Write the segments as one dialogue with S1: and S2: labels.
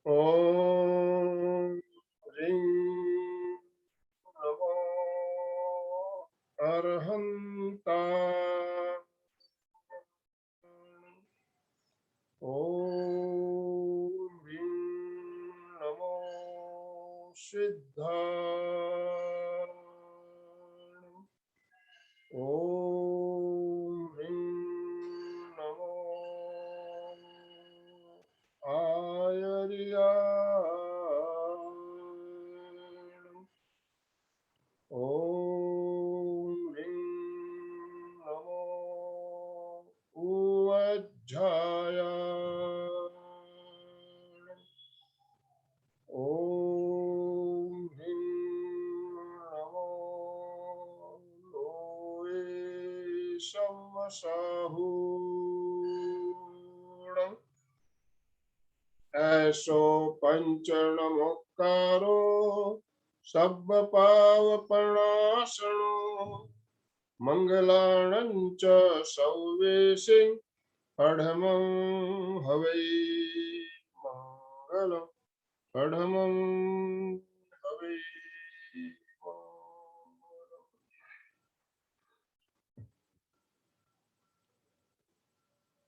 S1: ओम ह्रीं नमो अरहन्ताय। ओम ह्रीं नमो सिद्धाय। ओम ह्रीं नमो आयर्याय। ओम ह्रीं नमो उवज्झाय। ओम ह्रीं नमो लोये शमशाहूण। ऐसो पंचणमुक्कारो सब्बपावपणासनो मंगलाणं च सौवेशे पढमं हवै मंगलम् पढमं हवै।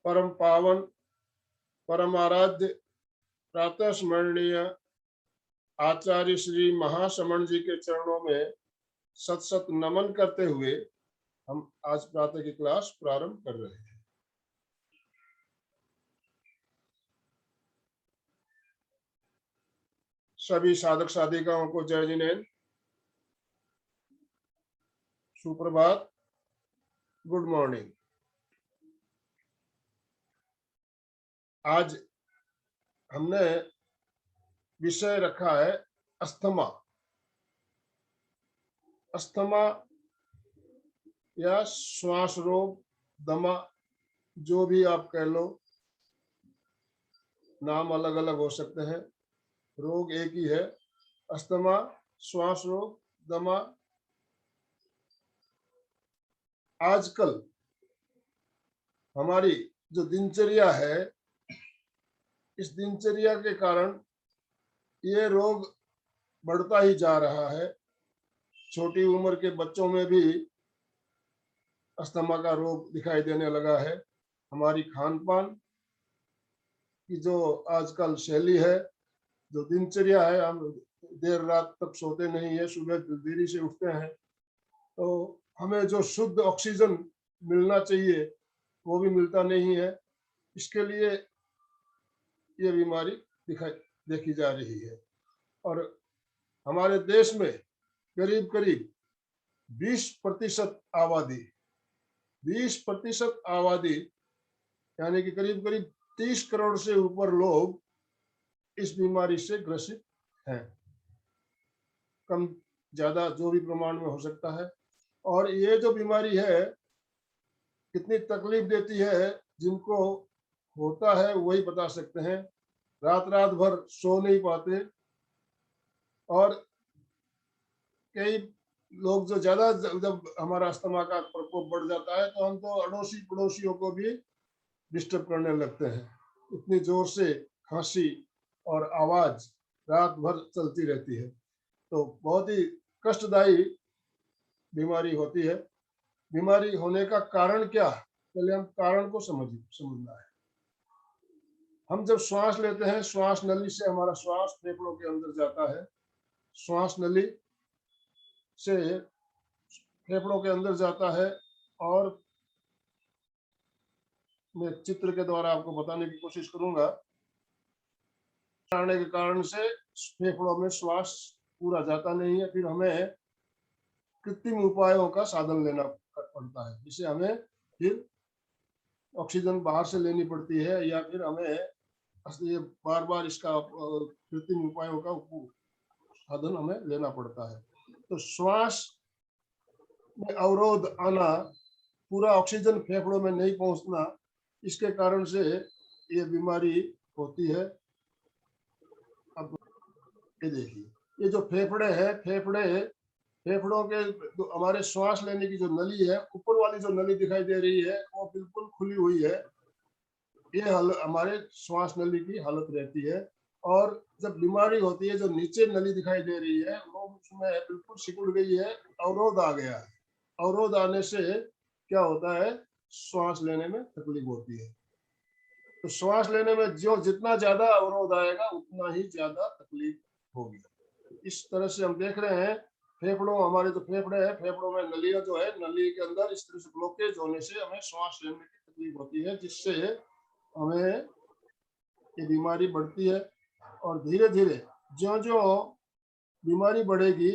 S1: परम पावन परम आराध्य प्रातः स्मरणीय आचार्य श्री महासमण जी के चरणों में सत सत नमन करते हुए हम आज प्रातः की क्लास प्रारंभ कर रहे हैं। सभी साधक साधिकाओं को जय जिनेन्द्र, सुप्रभात, गुड मॉर्निंग। आज हमने विषय रखा है अस्थमा। अस्थमा या श्वास रोग, दमा, जो भी आप कह लो, नाम अलग अलग हो सकते हैं, रोग एक ही है। अस्थमा, श्वास रोग, दमा। आजकल हमारी जो दिनचर्या है, इस दिनचर्या के कारण ये रोग बढ़ता ही जा रहा है। छोटी उम्र के बच्चों में भी अस्थमा का रोग दिखाई देने लगा है। हमारी खान पान की जो आजकल शैली है, जो दिनचर्या है, हम देर रात तक सोते नहीं है, सुबह देरी से उठते हैं, तो हमें जो शुद्ध ऑक्सीजन मिलना चाहिए वो भी मिलता नहीं है। इसके लिए ये बीमारी देखी जा रही है। और हमारे देश में करीब करीब 20% आबादी यानी कि करीब करीब 30 करोड़ से ऊपर लोग इस बीमारी से ग्रसित हैं। कम ज्यादा जो भी प्रमाण में हो सकता है। और ये जो बीमारी है कितनी तकलीफ देती है, जिनको होता है वही बता सकते हैं। रात रात भर सो नहीं पाते, और कई लोग जो ज्यादा जब हमारा अस्थमा का प्रकोप बढ़ जाता है तो हम तो अड़ोसी पड़ोसियों को भी डिस्टर्ब करने लगते हैं। इतनी जोर से खांसी और आवाज रात भर चलती रहती है, तो बहुत ही कष्टदायी बीमारी होती है। बीमारी होने का कारण क्या, पहले हम कारण को समझना है। हम जब श्वास लेते हैं, श्वास नली से हमारा श्वास फेफड़ों के अंदर जाता है। श्वास नली से फेफड़ों के अंदर जाता है, और मैं चित्र के द्वारा आपको बताने की कोशिश करूंगा। आने के कारण से फेफड़ों में श्वास पूरा जाता नहीं है, फिर हमें कृत्रिम उपायों का साधन लेना पड़ता है, जिसे हमें फिर ऑक्सीजन बाहर से लेनी पड़ती है, या फिर हमें ये बार बार इसका कृत्रिम उपायों का साधन हमें लेना पड़ता है। तो श्वास में अवरोध आना, पूरा ऑक्सीजन फेफड़ों में नहीं पहुंचना, इसके कारण से ये बीमारी होती है। अब ये देखिए, ये जो फेफड़े हैं, फेफड़ों के हमारे श्वास लेने की जो नली है, ऊपर वाली जो नली दिखाई दे रही है वो बिल्कुल खुली हुई है। ये हमारे श्वास नली की हालत रहती है। और जब बीमारी होती है, जो नीचे नली दिखाई दे रही है वो उसमें बिल्कुल सिकुड़ गई है, अवरोध आ गया है। अवरोध आने से क्या होता है, श्वास लेने में तकलीफ होती है। तो श्वास लेने में जो जितना ज्यादा अवरोध आएगा उतना ही ज्यादा तकलीफ होगी। इस तरह से हम देख रहे हैं, फेफड़ों, हमारे जो फेफड़े हैं, फेफड़ों में नलियां जो है, नली के अंदर इस तरह से ब्लॉकेज होने से हमें श्वास लेने की तकलीफ होती है, जिससे हमें ये बीमारी बढ़ती है। और धीरे धीरे जो जो बीमारी बढ़ेगी,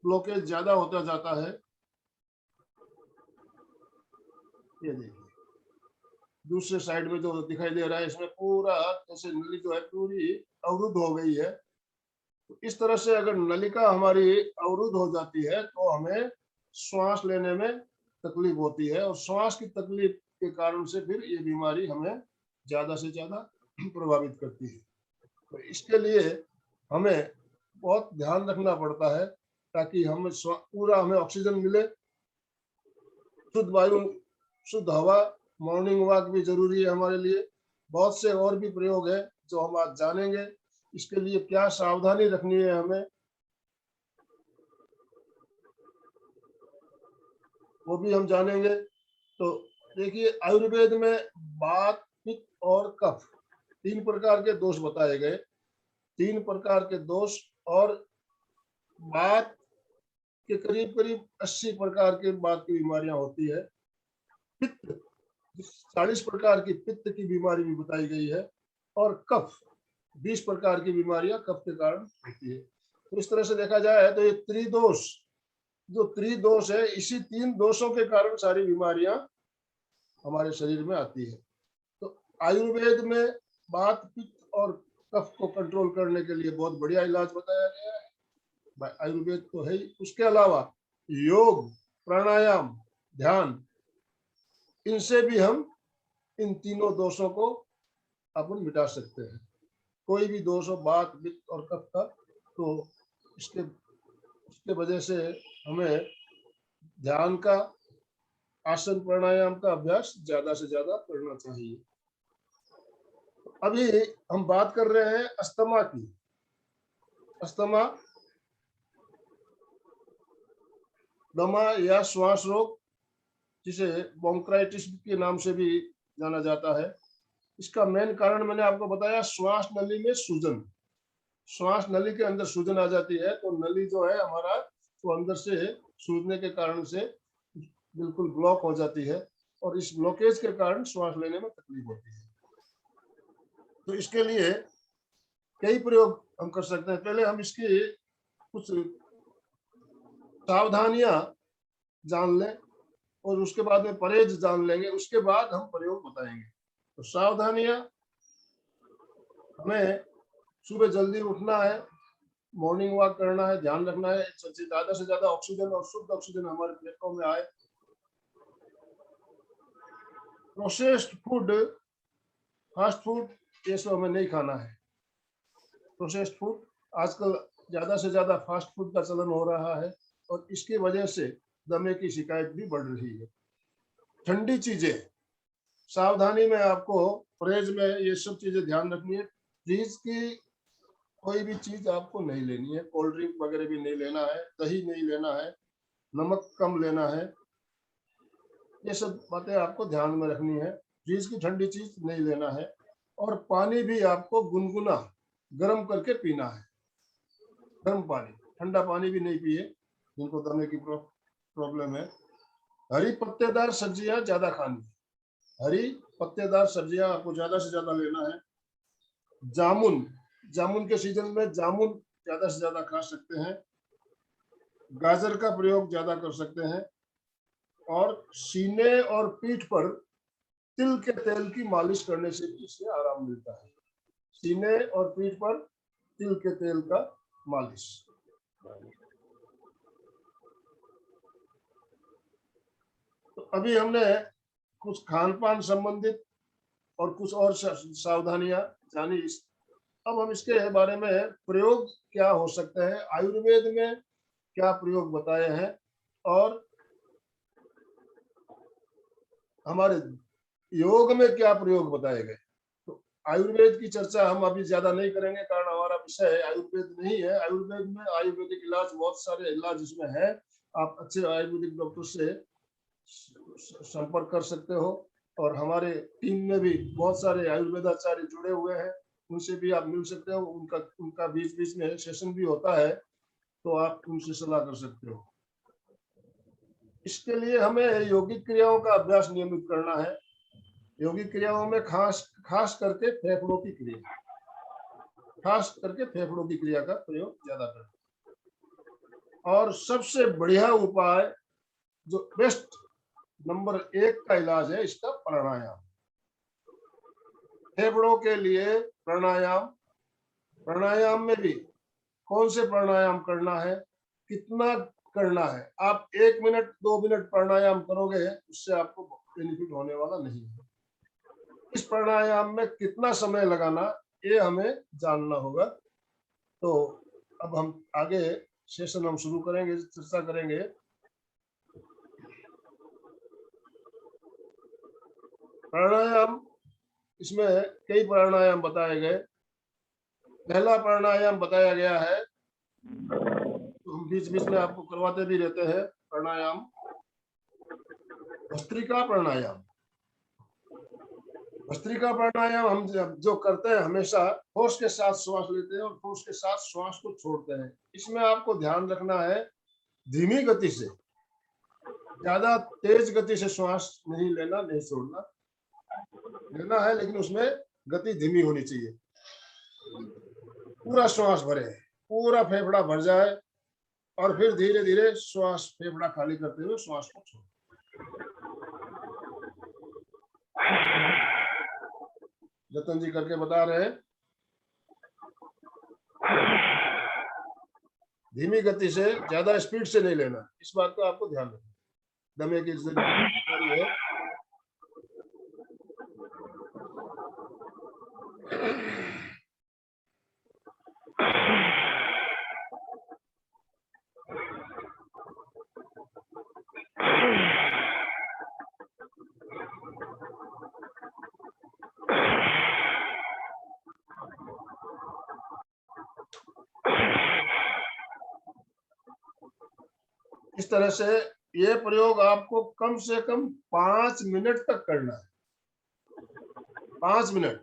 S1: ब्लॉकेज ज्यादा होता जाता है। ये देखिए दूसरे साइड में जो दिखाई दे रहा है, इसमें पूरा जैसे नली जो है पूरी अवरुद्ध हो गई है। तो इस तरह से अगर नलिका हमारी अवरुद्ध हो जाती है तो हमें श्वास लेने में तकलीफ होती है, और श्वास की तकलीफ के कारण से फिर ये बीमारी हमें ज्यादा से ज्यादा प्रभावित करती है। तो इसके लिए हमें बहुत ध्यान रखना पड़ता है, ताकि हम पूरा हमें ऑक्सीजन मिले, शुद्ध वायु, शुद्ध हवा। मॉर्निंग वॉक भी जरूरी है हमारे लिए। बहुत से और भी प्रयोग है जो हम आज जानेंगे। इसके लिए क्या सावधानी रखनी है हमें, वो भी हम जानेंगे। तो देखिए, आयुर्वेद में वात, पित्त और कफ, तीन प्रकार के दोष बताए गए। तीन प्रकार के दोष, और वात के करीब करीब 80 प्रकार के वात की बीमारियां होती है। पित्त, 40 प्रकार की पित्त की बीमारी भी बताई गई है। और कफ, 20 प्रकार की बीमारियां कफ के कारण होती है। तो इस तरह से देखा जाए तो ये त्रिदोष, जो त्रिदोष है, इसी तीन दोषों के कारण सारी बीमारियां हमारे शरीर में आती है। तो आयुर्वेद में वात, पित्त और कफ को कंट्रोल करने के लिए बहुत बढ़िया इलाज बताया गया है। आयुर्वेद तो है ही, उसके अलावा योग, प्राणायाम, ध्यान, इनसे भी हम इन तीनों दोषों को अपन मिटा सकते हैं। कोई भी दोष हो, वात, पित्त और कफ का, तो इसके वजह से हमें ध्यान का, आसन प्राणायाम का अभ्यास ज्यादा से ज्यादा करना चाहिए। अभी हम बात कर रहे हैं अस्थमा की। अस्थमा, दमा या श्वास रोग, जिसे ब्रोंकाइटिस के नाम से भी जाना जाता है। इसका मेन कारण मैंने आपको बताया, श्वास नली में सूजन। श्वास नली के अंदर सूजन आ जाती है, तो नली जो है हमारा, वो अंदर से सूजने के कारण से बिल्कुल ब्लॉक हो जाती है, और इस ब्लॉकेज के कारण श्वास लेने में तकलीफ होती है। तो इसके लिए कई प्रयोग हम कर सकते हैं। पहले हम इसकी कुछ सावधानियां जान लें, और उसके बाद में परहेज जान लेंगे, उसके बाद हम प्रयोग बताएंगे। तो सावधानियां, हमें सुबह जल्दी उठना है, मॉर्निंग वॉक करना है, ध्यान रखना है, ज्यादा से ज्यादा ऑक्सीजन और शुद्ध ऑक्सीजन हमारे फेफड़ों में आए। प्रोसेस्ड फूड, फास्ट फूड, ये सब हमें नहीं खाना है। प्रोसेस्ड फूड, आजकल ज्यादा से ज्यादा फास्ट फूड का चलन हो रहा है, और इसकी वजह से दमे की शिकायत भी बढ़ रही है। ठंडी चीजें, सावधानी में आपको परहेज में ये सब चीजें ध्यान रखनी है। फ्रीज की कोई भी चीज आपको नहीं लेनी है, कोल्ड ड्रिंक वगैरह भी नहीं लेना है, दही नहीं लेना है, नमक कम लेना है। ये सब बातें आपको ध्यान में रखनी है। फ्रीज की ठंडी चीज नहीं लेना है, और पानी भी आपको गुनगुना गर्म करके पीना है। गर्म पानी, ठंडा पानी भी नहीं पिए जिनको दमे की प्रॉब्लम है। हरी पत्तेदार सब्जियां ज्यादा खानी है। हरी पत्तेदार सब्जियां आपको ज्यादा से ज्यादा लेना है। जामुन, जामुन के सीजन में जामुन ज्यादा से ज्यादा खा सकते हैं। गाजर का प्रयोग ज्यादा कर सकते हैं। और सीने और पीठ पर तिल के तेल की मालिश करने से भी इससे आराम मिलता है। सीने और पीठ पर तिल के तेल का मालिश। तो अभी हमने कुछ खान पान संबंधित और कुछ और सावधानियां जानी। अब हम इसके बारे में प्रयोग क्या हो सकते हैं, आयुर्वेद में क्या प्रयोग बताए हैं, और हमारे योग में क्या प्रयोग बताए गए। तो आयुर्वेद की चर्चा हम अभी ज्यादा नहीं करेंगे, कारण हमारा विषय आयुर्वेद नहीं है। आयुर्वेद में आयुर्वेदिक इलाज, बहुत सारे इलाज इसमें है। आप अच्छे आयुर्वेदिक डॉक्टर से संपर्क कर सकते हो, और हमारे टीम में भी बहुत सारे आयुर्वेदाचार्य जुड़े हुए हैं, उनसे भी आप मिल सकते हो। उनका बीच बीच में सेशन भी होता है, तो आप उनसे सलाह कर सकते हो। इसके लिए हमें यौगिक क्रियाओं का अभ्यास नियमित करना है। यौगिक क्रियाओं में खास करके फेफड़ों की क्रिया, खास करके फेफड़ों की क्रिया का प्रयोग ज्यादा करना। और सबसे बढ़िया उपाय, जो बेस्ट नंबर 1 का इलाज है, इसका प्राणायाम। फेफड़ों के लिए प्राणायाम। प्राणायाम में भी कौन से प्राणायाम करना है, कितना करना है। आप 1 मिनट 2 मिनट प्राणायाम करोगे, उससे आपको बेनिफिट होने वाला नहीं है। इस प्राणायाम में कितना समय लगाना, ये हमें जानना होगा। तो अब हम आगे सेशन हम शुरू करेंगे, चर्चा करेंगे। प्राणायाम, इसमें कई प्राणायाम बताए गए। पहला प्राणायाम बताया गया है, तो हम बीच बीच में आपको करवाते भी रहते हैं प्राणायाम, भस्त्रिका प्राणायाम। भस्त्रिका प्राणायाम हम जो करते हैं, हमेशा फोर्स के साथ श्वास लेते हैं और फोर्स के साथ श्वास को छोड़ते हैं। इसमें आपको ध्यान रखना है, धीमी गति से, ज्यादा तेज गति से श्वास नहीं लेना, नहीं छोड़ना। लेना है, लेकिन उसमें गति धीमी होनी चाहिए। पूरा श्वास भरे, पूरा फेफड़ा भर जाए, और फिर धीरे धीरे श्वास, फेफड़ा खाली करते हुए श्वास को छोड़। जतन जी करके बता रहे हैं, धीमी गति से, ज्यादा स्पीड से नहीं लेना। इस बात का आपको ध्यान रखना। दमे की जरूरत है। इस तरह से ये प्रयोग आपको कम से कम 5 मिनट तक करना है। 5 मिनट,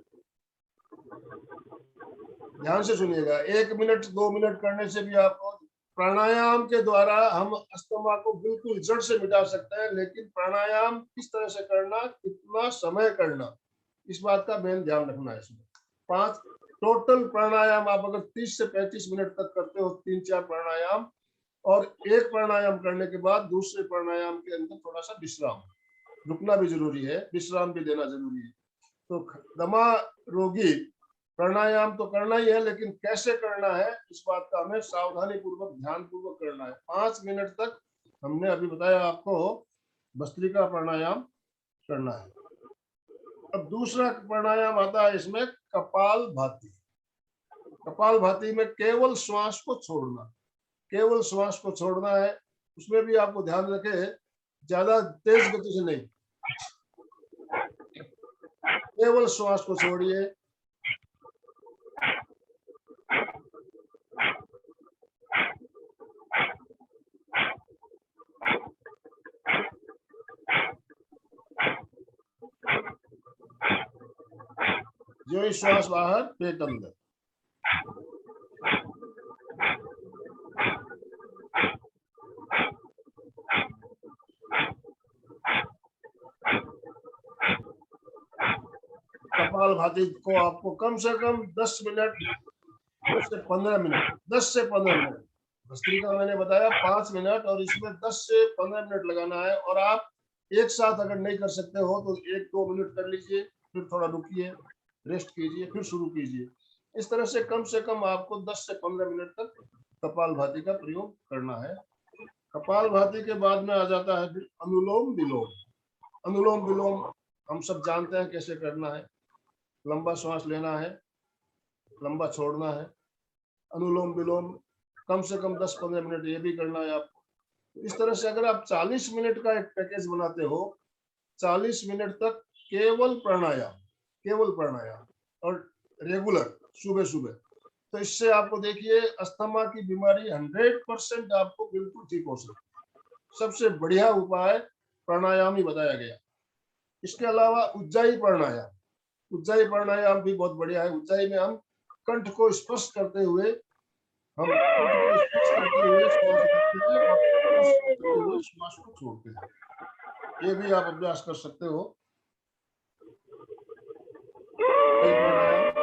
S1: ध्यान से सुनिएगा। 1 मिनट 2 मिनट करने से भी आपको, प्राणायाम के द्वारा हम अस्थमा को बिल्कुल जड़ से मिटा सकते हैं, लेकिन प्राणायाम किस तरह से करना, कितना समय करना, इस बात का मेन ध्यान रखना है इसमें। 5 टोटल प्राणायाम आप अगर 30 से 35 मिनट तक करते हो, 3-4 प्राणायाम, और एक प्राणायाम करने के बाद दूसरे प्राणायाम के अंदर थोड़ा सा विश्राम, रुकना भी जरूरी है, विश्राम भी देना जरूरी है। तो दमा रोगी प्राणायाम तो करना ही है, लेकिन कैसे करना है, इस बात का हमें सावधानी पूर्वक, ध्यान पूर्वक करना है। 5 मिनट तक हमने अभी बताया आपको, भस्त्रिका प्राणायाम करना है। अब दूसरा प्राणायाम आता है इसमें, कपाल भाती। कपाल भाती में केवल श्वास को छोड़ना, केवल श्वास को छोड़ना है। उसमें भी आपको ध्यान रखे, ज्यादा तेज गति से नहीं, केवल श्वास को छोड़िए। जो ही श्वास बाहर, पेट अंदर। कपाल भाती को आपको कम से कम 10 मिनट से 15 मिनट, 10 से 15 मिनट। भस्त्रिका मैंने बताया 5 मिनट, और इसमें 10 से 15 मिनट लगाना है। और आप एक साथ अगर नहीं कर सकते हो तो 1-2 मिनट कर लीजिए, फिर थोड़ा रुकिए, रेस्ट कीजिए, फिर शुरू कीजिए। इस तरह से कम आपको 10 से 15 मिनट तक कपाल भाती का प्रयोग करना है। कपाल भाती के बाद में आ जाता है फिर अनुलोम विलोम। अनुलोम विलोम हम सब जानते हैं कैसे करना है। लंबा श्वास लेना है, लंबा छोड़ना है। अनुलोम विलोम कम से कम 10-15 मिनट ये भी करना है आपको। इस तरह से अगर आप 40 मिनट का एक पैकेज बनाते हो, 40 मिनट तक केवल प्राणायाम, केवल प्राणायाम, और रेगुलर सुबह सुबह, तो इससे आपको देखिए अस्थमा की बीमारी 100% आपको बिल्कुल ठीक हो सकती है। सबसे बढ़िया उपाय प्राणायाम ही बताया गया। इसके अलावा उज्जाई प्राणायाम भी बहुत बढ़िया है। उज्जाई में हम कंठ को स्पर्श करते हुए श्वास लेते हैं और स्पर्श करते हुए श्वास को छोड़ते हैं। ये भी आप अभ्यास कर सकते हो। उज्जाई प्राणायाम।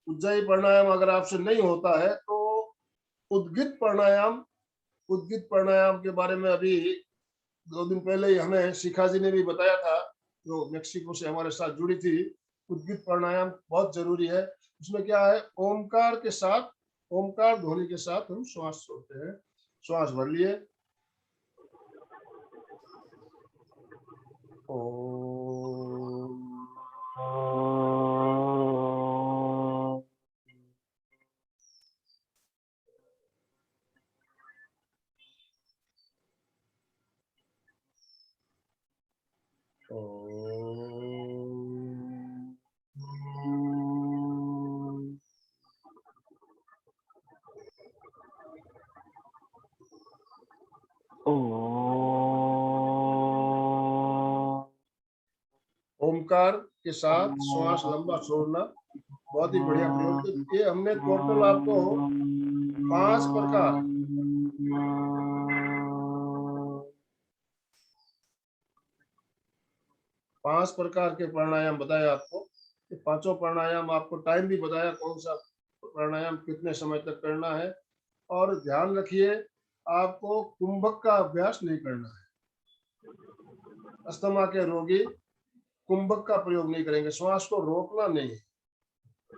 S1: उज्जाई प्राणायाम अगर आपसे नहीं होता है तो उद्गित प्राणायाम के बारे में अभी 2 दिन पहले ही हमें शिखा जी ने भी बताया था, जो मेक्सिको से हमारे साथ जुड़ी थी। उद्गित प्राणायाम बहुत जरूरी है। उसमें क्या है, ओमकार ध्वनि के साथ हम श्वास छोड़ते हैं। श्वास भर लिए, ओमकार के साथ श्वास लंबा छोड़ना बहुत ही बढ़िया प्रयोग। तो ये हमने टोटल आपको 5 प्रकार के प्राणायाम बताए आपको। ये 5 प्राणायाम आपको टाइम भी बताया, कौन सा प्राणायाम कितने समय तक करना है। और ध्यान रखिए, आपको कुंभक का अभ्यास नहीं करना है। अस्थमा के रोगी कुंभक का प्रयोग नहीं करेंगे, श्वास को रोकना नहीं है।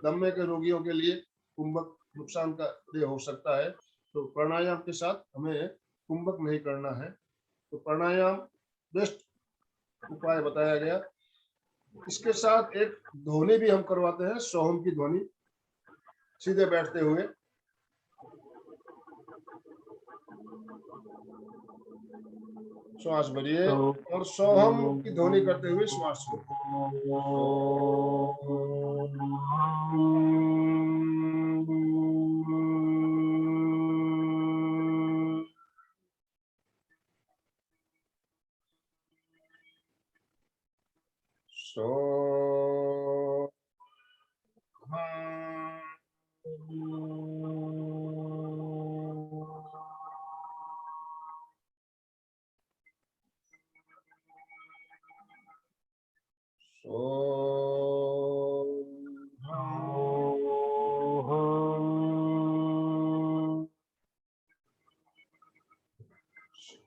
S1: दम्मे के रोगियों के लिए कुंभक नुकसान का हो सकता है, तो प्राणायाम के साथ हमें कुंभक नहीं करना है। तो प्राणायाम बेस्ट उपाय बताया गया। इसके साथ एक ध्वनि भी हम करवाते हैं, सोहम की ध्वनि, सीधे बैठते हुए। श्वास भरिए और सोहम की ध्वनि करते हुए श्वास छोड़िए।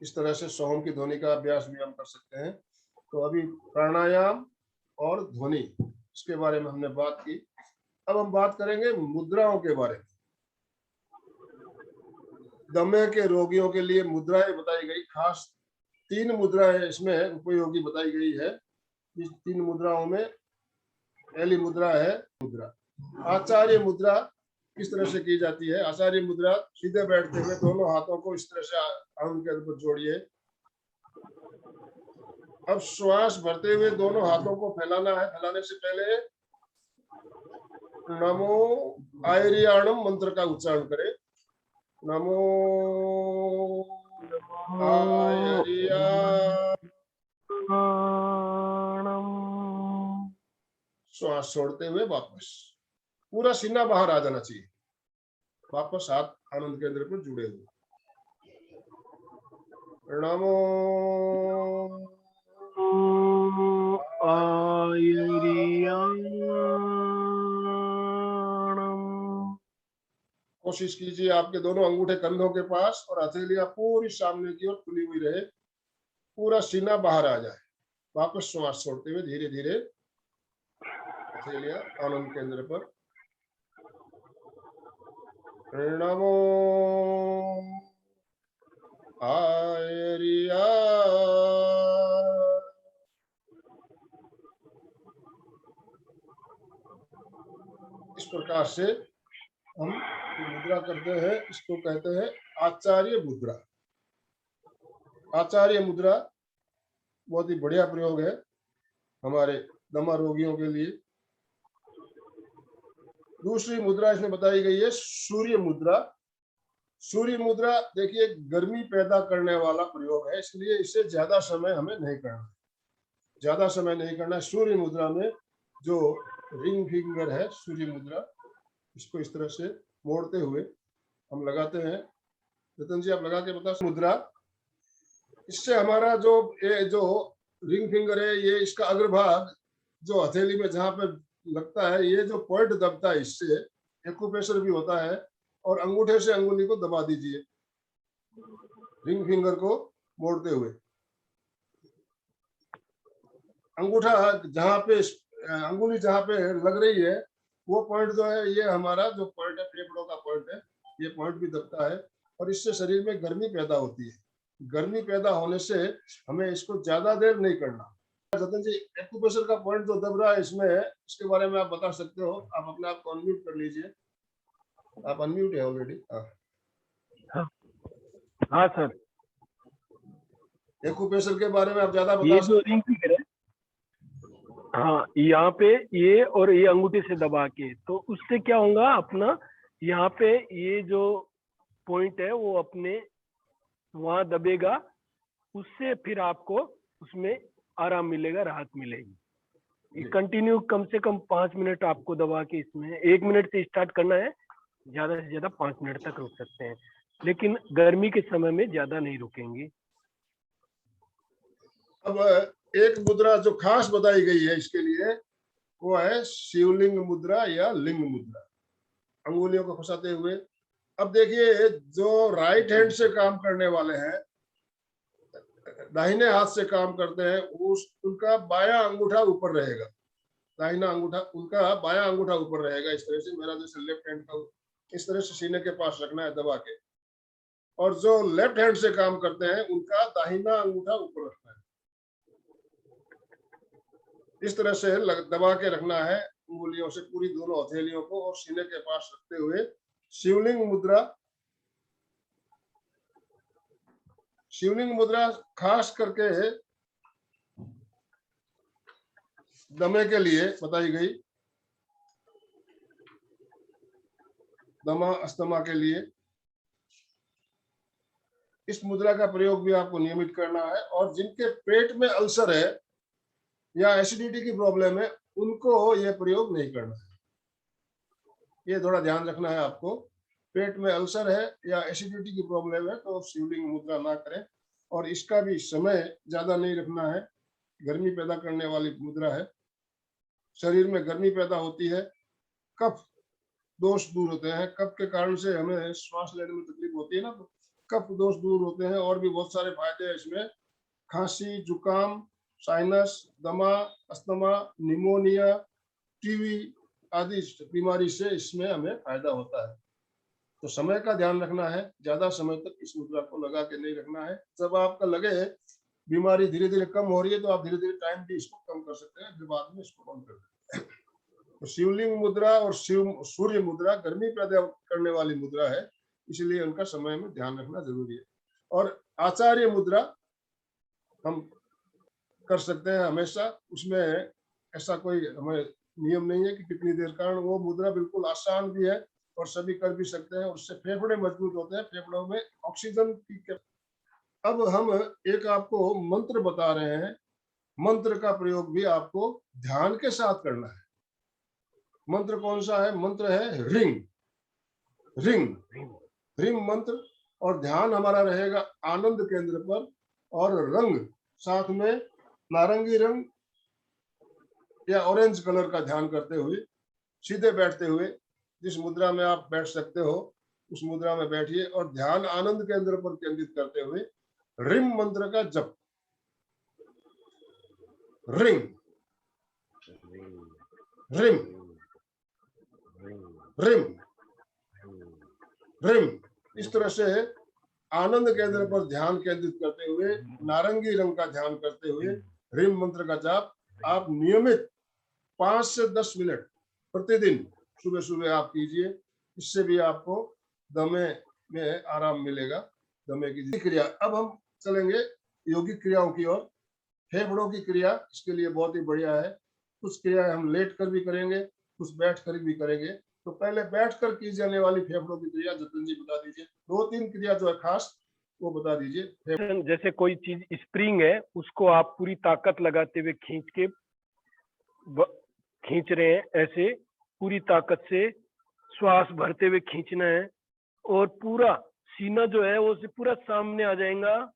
S1: इस तरह से सोहम की ध्वनि का अभ्यास भी हम कर सकते हैं। तो अभी प्राणायाम और ध्वनि, इसके बारे में हमने बात की। अब हम बात करेंगे मुद्राओं के बारे में। दमे के रोगियों के लिए मुद्राएं बताई गई, खास 3 मुद्राएं इसमें उपयोगी बताई गई है। इस 3 मुद्राओं में पहली मुद्रा है आचार्य मुद्रा। किस तरह से की जाती है? आचार्य मुद्रा, सीधे बैठते हुए दोनों हाथों को इस तरह से आंख के ऊपर जोड़िए। अब श्वास भरते हुए दोनों हाथों को फैलाना है। फैलाने से पहले नमो आयरियाणम मंत्र का उच्चारण करें। नमो आयरियाणम। श्वास छोड़ते हुए वापस पूरा सीना बाहर आ जाना चाहिए। वापस हाथ आनंद केंद्र पर जुड़े हुए। नमो कोशिश कीजिए आपके दोनों अंगूठे कंधों के पास और हथेलियां पूरी सामने की ओर खुली हुई रहे, पूरा सीना बाहर आ जाए। वापस श्वास छोड़ते हुए धीरे धीरे हथेलियां आनंद केंद्र पर। नमो आयरिया। इस प्रकार से हम मुद्रा करते हैं इसको कहते हैं आचार्य मुद्रा। आचार्य मुद्रा बहुत ही बढ़िया प्रयोग है हमारे दमा रोगियों के लिए। दूसरी मुद्रा इसमें बताई गई है सूर्य मुद्रा। सूर्य मुद्रा देखिए गर्मी पैदा करने वाला प्रयोग है, इसलिए इसे ज्यादा समय हमें नहीं करना, ज्यादा समय नहीं करना। सूर्य मुद्रा में जो रिंग फिंगर है सूर्य मुद्रा, इसको इस तरह से मोड़ते हुए हम लगाते हैं। रतन जी आप लगा के बता। मुद्रा, इससे हमारा जो ये जो रिंग फिंगर है, ये इसका अग्रभाग जो हथेली में जहां पे लगता है, ये जो पॉइंट दबता है, इससे एक्यूप्रेशर भी होता है। और अंगूठे से अंगुली को दबा दीजिए रिंग फिंगर को मोड़ते हुए। अंगूठा जहां पे अंगुली जहां पे लग रही है वो पॉइंट जो है, ये हमारा जो पॉइंट है फेफड़ों का पॉइंट है, ये पॉइंट भी दबता है और इससे शरीर में गर्मी पैदा होती है। गर्मी पैदा होने से हमें इसको ज्यादा देर नहीं करना। जतन जी एक्यूप्रेशर का पॉइंट जो दब रहा है इसमें, इसके बारे में आप बता सकते हो? आप अपने आप को अनम्यूट कर लीजिए। आप अनम्यूट है ऑलरेडी।
S2: हाँ सर।
S1: एक्यूप्रेशर के बारे में आप ज्यादा बता
S2: ये जो
S1: सकते
S2: रिंग फिंगर है, हाँ यहाँ पे ये और ये अंगूठे से दबा के, तो उससे क्या होगा, अपना यहाँ पे ये जो पॉइंट है वो अपने वहां दबेगा, उससे फिर आपको उसमें आराम मिलेगा, राहत मिलेगी। ये कंटिन्यू कम से कम 5 मिनट आपको दबा के, इसमें 1 मिनट से स्टार्ट करना है, ज्यादा से ज्यादा 5 मिनट तक रुक सकते हैं, लेकिन गर्मी के समय में ज्यादा नहीं रुकेंगे।
S1: अब एक मुद्रा जो खास बताई गई है इसके लिए, वो है शिवलिंग मुद्रा या लिंग मुद्रा, अंगुलियों को फंसाते हुए। अब देखिए जो राइट हैंड से काम करने वाले हैं, दाहिने हाथ से काम करते हैं, उनका बायां अंगूठा ऊपर रहेगा, दाहिना अंगूठा उनका बायां अंगूठा ऊपर रहेगा इस तरह से। मेरा जैसे लेफ्ट हैंड का इस तरह से सीने के पास रखना है दबा के। और जो लेफ्ट हैंड से काम करते हैं उनका दाहिना अंगूठा ऊपर रखना है, इस तरह से दबा के रखना है उंगलियों से पूरी दोनों हथेलियों को, और सीने के पास रखते हुए शिवलिंग मुद्रा। शिवलिंग मुद्रा खास करके दमे के लिए बताई गई, दमा अस्थमा के लिए। इस मुद्रा का प्रयोग भी आपको नियमित करना है। और जिनके पेट में अल्सर है या एसिडिटी की प्रॉब्लम है, उनको यह प्रयोग नहीं करना है, ये थोड़ा ध्यान रखना है आपको। पेट में अल्सर है या एसिडिटी की प्रॉब्लम है तो शिवलिंग मुद्रा ना करें। और इसका भी समय ज्यादा नहीं रखना है, गर्मी पैदा करने वाली मुद्रा है। शरीर में गर्मी पैदा होती है, कफ दोष दूर होते हैं। कफ के कारण से हमें श्वास लेने में तकलीफ होती है ना, तो कफ दोष दूर होते हैं। और भी बहुत सारे फायदे हैं इसमें, खांसी, जुकाम, साइनस, दमा, अस्थमा, निमोनिया, टीबी आदि बीमारी से इसमें हमें फायदा होता है। तो समय का ध्यान रखना है, ज्यादा समय तक इस मुद्रा को लगा के नहीं रखना है। जब आपका लगे बीमारी धीरे धीरे कम हो रही है तो आप धीरे धीरे टाइम भी इसको कम कर सकते हैं, फिर बाद में इसको कम कर सकते हैं। तो शिवलिंग मुद्रा और सूर्य मुद्रा गर्मी पैदा करने वाली मुद्रा है, इसलिए उनका समय में ध्यान रखना जरूरी है। और आचार्य मुद्रा हम कर सकते हैं हमेशा, उसमें ऐसा कोई हमें नियम नहीं है कि कितनी देर, कारण वो मुद्रा बिल्कुल आसान भी है और सभी कर भी सकते हैं। उससे फेफड़े मजबूत होते हैं, फेफड़ों में ऑक्सीजन की। अब हम एक आपको मंत्र बता रहे हैं, मंत्र का प्रयोग भी आपको ध्यान के साथ करना है। मंत्र कौन सा है? मंत्र है रिंग, रिंग, रिंग मंत्र। और ध्यान हमारा रहेगा आनंद केंद्र पर। और रंग साथ में नारंगी रंग या ऑरेंज कलर का ध्यान करते हुए, सीधे बैठते हुए, जिस मुद्रा में आप बैठ सकते हो उस मुद्रा में बैठिए और ध्यान आनंद केंद्र पर केंद्रित करते हुए रिंग मंत्र का जप। रिंग, रिंग, रिंग, रिंग, इस तरह से आनंद केंद्र पर ध्यान केंद्रित करते हुए, नारंगी रंग का ध्यान करते हुए रिंग मंत्र का जाप आप नियमित 5 से 10 मिनट प्रतिदिन सुबह सुबह आप कीजिए। इससे भी आपको दमे में आराम मिलेगा, दमे की क्रिया। अब हम चलेंगे योगिक क्रियाओं की ओर। फेफड़ों की क्रिया इसके लिए बहुत ही बढ़िया है। कुछ क्रिया हम लेट कर भी करेंगे, कुछ बैठ कर भी करेंगे। तो पहले बैठ कर की जाने वाली फेफड़ों की क्रिया जतिन जी बता दीजिए। 2-3 क्रिया जो है खास वो बता दीजिए।
S2: जैसे कोई चीज स्प्रिंग है, उसको आप पूरी ताकत लगाते हुए खींच रहे हैं, ऐसे पूरी ताकत से श्वास भरते हुए खींचना है और पूरा सीना जो है वो से पूरा सामने आ जाएगा।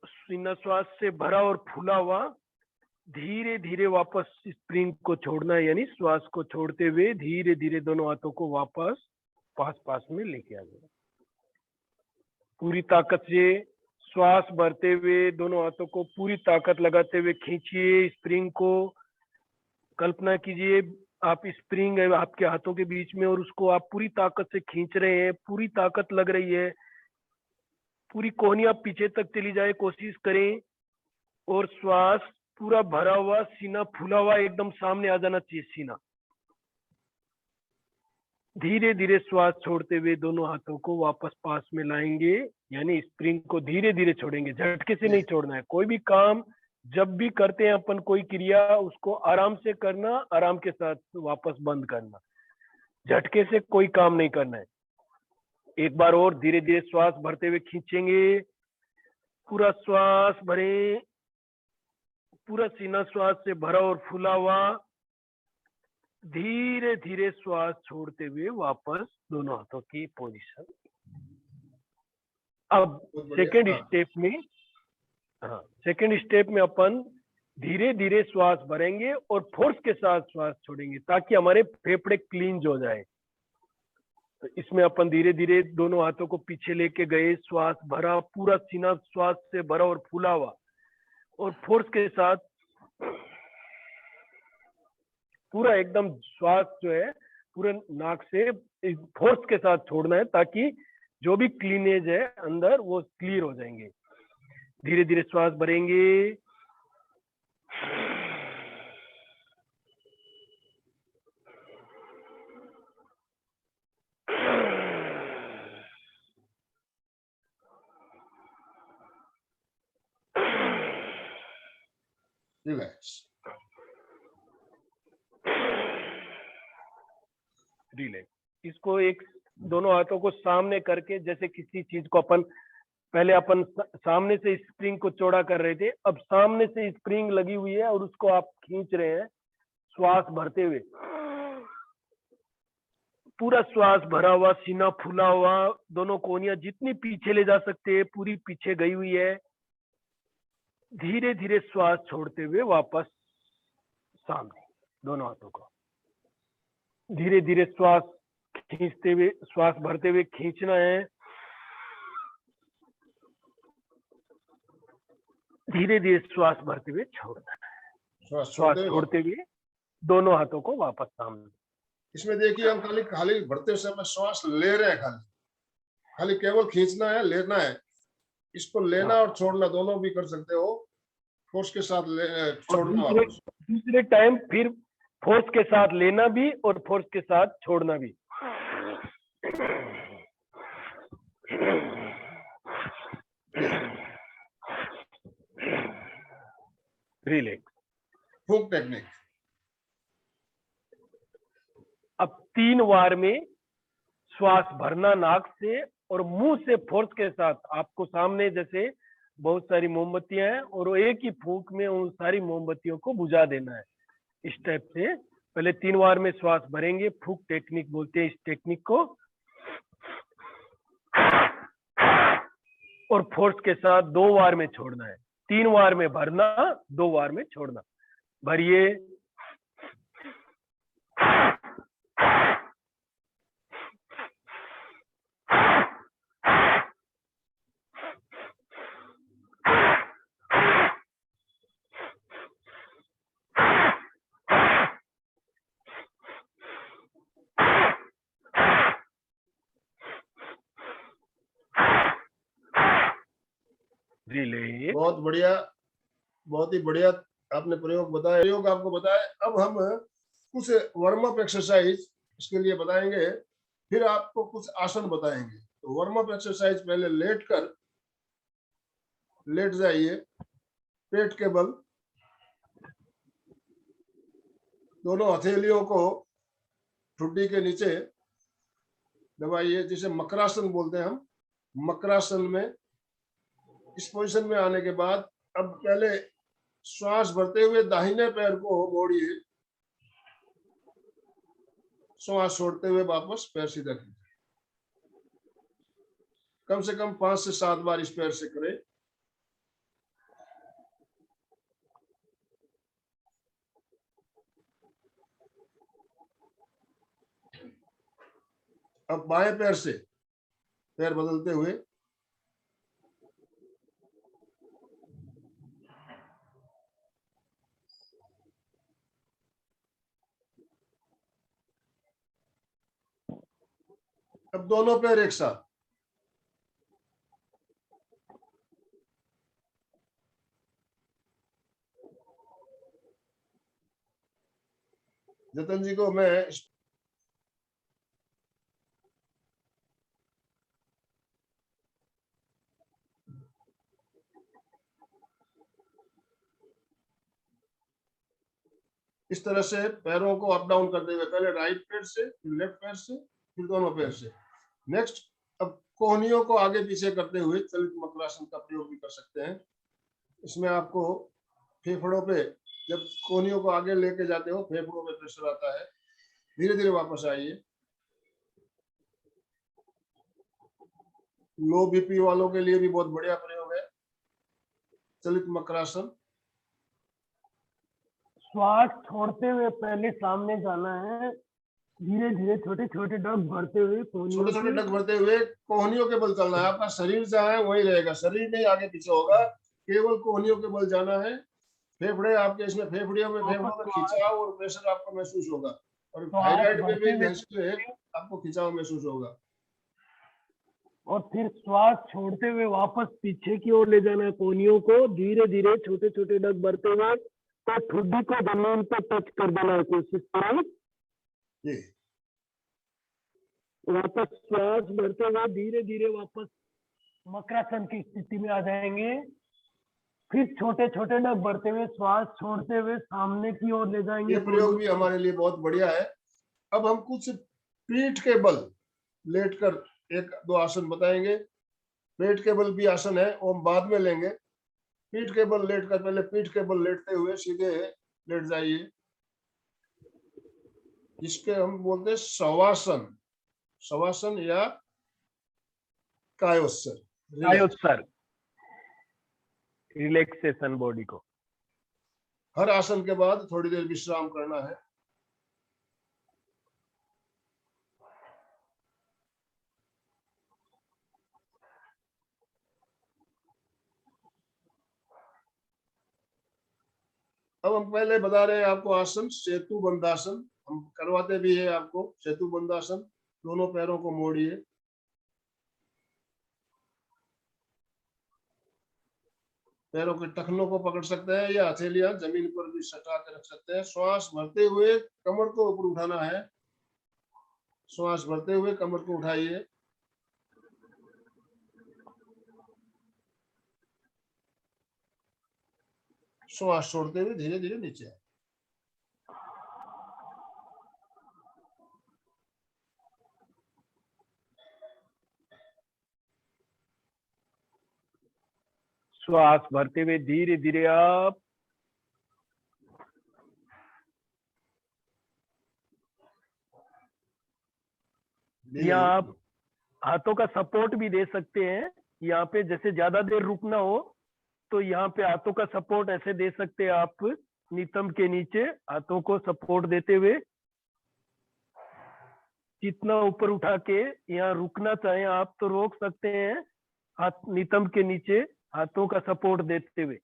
S2: सीना श्वास से भरा और फूला हुआ, धीरे धीरे वापस स्प्रिंग को छोड़ना है, यानी श्वास को छोड़ते हुए धीरे धीरे दोनों हाथों को वापस पास में लेके आ जाए। पूरी ताकत से श्वास भरते हुए दोनों हाथों को पूरी ताकत लगाते हुए खींचिए स्प्रिंग को। कल्पना कीजिए आप स्प्रिंग है आपके हाथों के बीच में और उसको आप पूरी ताकत से खींच रहे हैं, पूरी ताकत लग रही है, पूरी कोहनियां पीछे तक चली जाए कोशिश करें और श्वास पूरा भरा हुआ, सीना फूला हुआ एकदम सामने आ जाना चाहिए सीना। धीरे धीरे श्वास छोड़ते हुए दोनों हाथों को वापस पास में लाएंगे, यानी स्प्रिंग को धीरे धीरे छोड़ेंगे, झटके से नहीं छोड़ना है। कोई भी काम जब भी करते हैं अपन, कोई क्रिया, उसको आराम से करना, आराम के साथ वापस बंद करना, झटके से कोई काम नहीं करना है। एक बार और धीरे धीरे श्वास भरते हुए खींचेंगे, पूरा श्वास भरें, पूरा सीना श्वास से भरा और फूला हुआ, धीरे धीरे श्वास छोड़ते हुए वापस दोनों हाथों की पोजीशन। अब सेकंड स्टेप में अपन धीरे धीरे श्वास भरेंगे और फोर्स के साथ श्वास छोड़ेंगे ताकि हमारे फेफड़े क्लींज हो जाए। तो इसमें अपन धीरे धीरे दोनों हाथों को पीछे लेके गए, श्वास भरा, पूरा सीना श्वास से भरा और फूला हुआ, और फोर्स के साथ पूरा एकदम श्वास जो है पूरे नाक से फोर्स के साथ छोड़ना है ताकि जो भी क्लीनेज है अंदर वो क्लियर हो जाएंगे। धीरे धीरे श्वास भरेंगे,
S1: रिलैक्स।
S2: इसको एक दोनों हाथों को सामने करके, जैसे किसी चीज को अपन पहले अपन सामने से स्प्रिंग को चौड़ा कर रहे थे, अब सामने से स्प्रिंग लगी हुई है और उसको आप खींच रहे हैं श्वास भरते हुए। पूरा श्वास भरा हुआ, सीना फूला हुआ, दोनों कोहनियां जितनी पीछे ले जा सकते हैं पूरी पीछे गई हुई है। धीरे धीरे श्वास छोड़ते हुए वापस सामने दोनों हाथों को धीरे धीरे श्वास खींचते हुए, श्वास भरते हुए खींचना है, धीरे धीरे श्वास भरते हुए छोड़ना है, श्वास छोड़ते हुए दोनों हाथों को वापस सामने।
S1: इसमें देखिए हम खाली भरते समय श्वास ले रहे हैं, खाली केवल खींचना है, लेना है। इसको लेना और छोड़ना दोनों भी कर सकते हो, फोर्स के साथ छोड़ना।
S2: दूसरे टाइम फिर फोर्स के साथ लेना भी और फोर्स के साथ छोड़ना भी। रिलैक्स।
S1: Hook technique.
S2: अब 3 बार में श्वास भरना नाक से और मुंह से फोर्स के साथ। आपको सामने जैसे बहुत सारी मोमबत्तियां हैं और एक ही फूंक में उन सारी मोमबत्तियों को बुझा देना है। इस टाइप से पहले 3 बार में श्वास भरेंगे, फूक टेक्निक बोलते हैं इस टेक्निक को, और फोर्स के साथ 2 बार में छोड़ना है। 3 बार में भरना, 2 बार में छोड़ना। भरिए,
S1: बहुत बढ़िया, बहुत ही बढ़िया आपने प्रयोग बताया, प्रयोग आपको बताया। अब हम कुछ वार्म अप एक्सरसाइज इसके लिए बताएंगे, फिर आपको कुछ आसन बताएंगे। तो वार्म अप एक्सरसाइज पहले लेट जाइए, पेट के बल, दोनों हथेलियों को ठुड्डी के नीचे दबाइए, जिसे मकरासन बोलते हैं हम। मकरासन में इस पोजीशन में आने के बाद अब पहले श्वास भरते हुए दाहिने पैर को मोड़िए, श्वास छोड़ते हुए वापस पैर सीधा कीजिए। कम से कम 5 से 7 बार इस पैर से करें। अब बाएं पैर से पैर बदलते हुए अब दोनों पैर एक साथ, जतन जी को मैं इस तरह से पैरों को अप डाउन करते हुए, पहले राइट पैर से, फिर लेफ्ट पैर से, फिर दोनों पैर से। नेक्स्ट, अब कोहनियों को आगे पीछे करते हुए चलित मकरासन का प्रयोग भी कर सकते हैं। इसमें आपको फेफड़ों पे, जब कोहनियों को आगे लेके जाते हो, फेफड़ों पे प्रेशर आता है। धीरे धीरे वापस आइए। लो बीपी वालों के लिए भी बहुत बढ़िया प्रयोग है चलित मकरासन।
S2: श्वास छोड़ते हुए पहले सामने जाना है, धीरे धीरे छोटे छोटे डग भरते हुए,
S1: छोटे छोटे डग भरते हुए कोहनियों के बल चलना है। आपका शरीर जहाँ है वही रहेगा, शरीर नहीं आगे पीछे होगा, केवल कोहनियों के बल जाना है। फेफड़े आपके, इसमें फेफड़ियों में खिंचाव और प्रेशर आपको महसूस होगा, और थायराइड में भी आपको खिंचाव महसूस होगा।
S2: और फिर श्वास छोड़ते हुए वापस पीछे की ओर ले जाना है कोहनियों को, धीरे धीरे छोटे छोटे डग भरते हुए, तो ठुड्डी को जमीन पर टच कर देना है कोशिश करें। वापस श्वास भरते हुए धीरे धीरे वापस मकरासन की स्थिति में आ जाएंगे। फिर छोटे छोटे डग भरते हुए श्वास छोड़ते हुए सामने की ओर ले जाएंगे।
S1: ये प्रयोग भी हमारे लिए बहुत बढ़िया है। अब हम कुछ पीठ के बल लेटकर 1-2 आसन बताएंगे। पेट के बल भी आसन है, वो हम बाद में लेंगे। पीठ के बल लेटकर, पहले पीठ के बल लेटते हुए सीधे लेट जाइए, जिसके हम बोलते हैं शवासन, शवासन या कायोत्सर,
S2: रिलैक्सेशन बॉडी को।
S1: हर आसन के बाद थोड़ी देर विश्राम करना है। अब हम पहले बता रहे हैं आपको आसन सेतु बंधासन, हम करवाते भी है आपको। सेतु बंधासन, दोनों पैरों को मोड़िए, पैरों के टखनों को पकड़ सकते हैं या हथेलियां जमीन पर भी सटा कर रख सकते हैं। श्वास भरते हुए कमर को ऊपर उठाना है, श्वास भरते हुए कमर को उठाइए। श्वास छोड़ते हुए धीरे धीरे नीचे।
S2: श्वास भरते हुए धीरे धीरे आप या आप हाथों का सपोर्ट भी दे सकते हैं। यहाँ पे जैसे ज्यादा देर रुकना हो तो यहाँ पे हाथों का सपोर्ट ऐसे दे सकते हैं आप, नितंब के नीचे हाथों को सपोर्ट देते हुए। जितना ऊपर उठा के यहाँ रुकना चाहे आप तो रोक सकते हैं, हाथ नितंब के नीचे हाथों का सपोर्ट देते हुए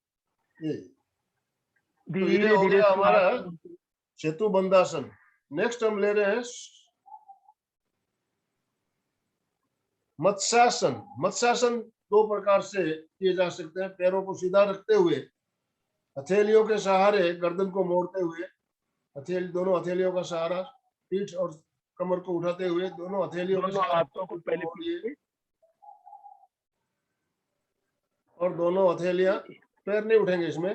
S2: धीरे धीरे।
S1: हमारा सेतु बंधासन। नेक्स्ट हम ले रहे हैं मत्स्यासन। मत्स्यासन 2 प्रकार से किए जा सकते हैं। पैरों को सीधा रखते हुए, हथेलियों के सहारे गर्दन को मोड़ते हुए दोनों हथेलियों का सहारा, पीठ और कमर को उठाते हुए दोनों हथेलियों के
S2: दोनों
S1: सहारे
S2: हाथों को पहले पीछे,
S1: और दोनों हथेलियां, पैर नहीं उठेंगे इसमें,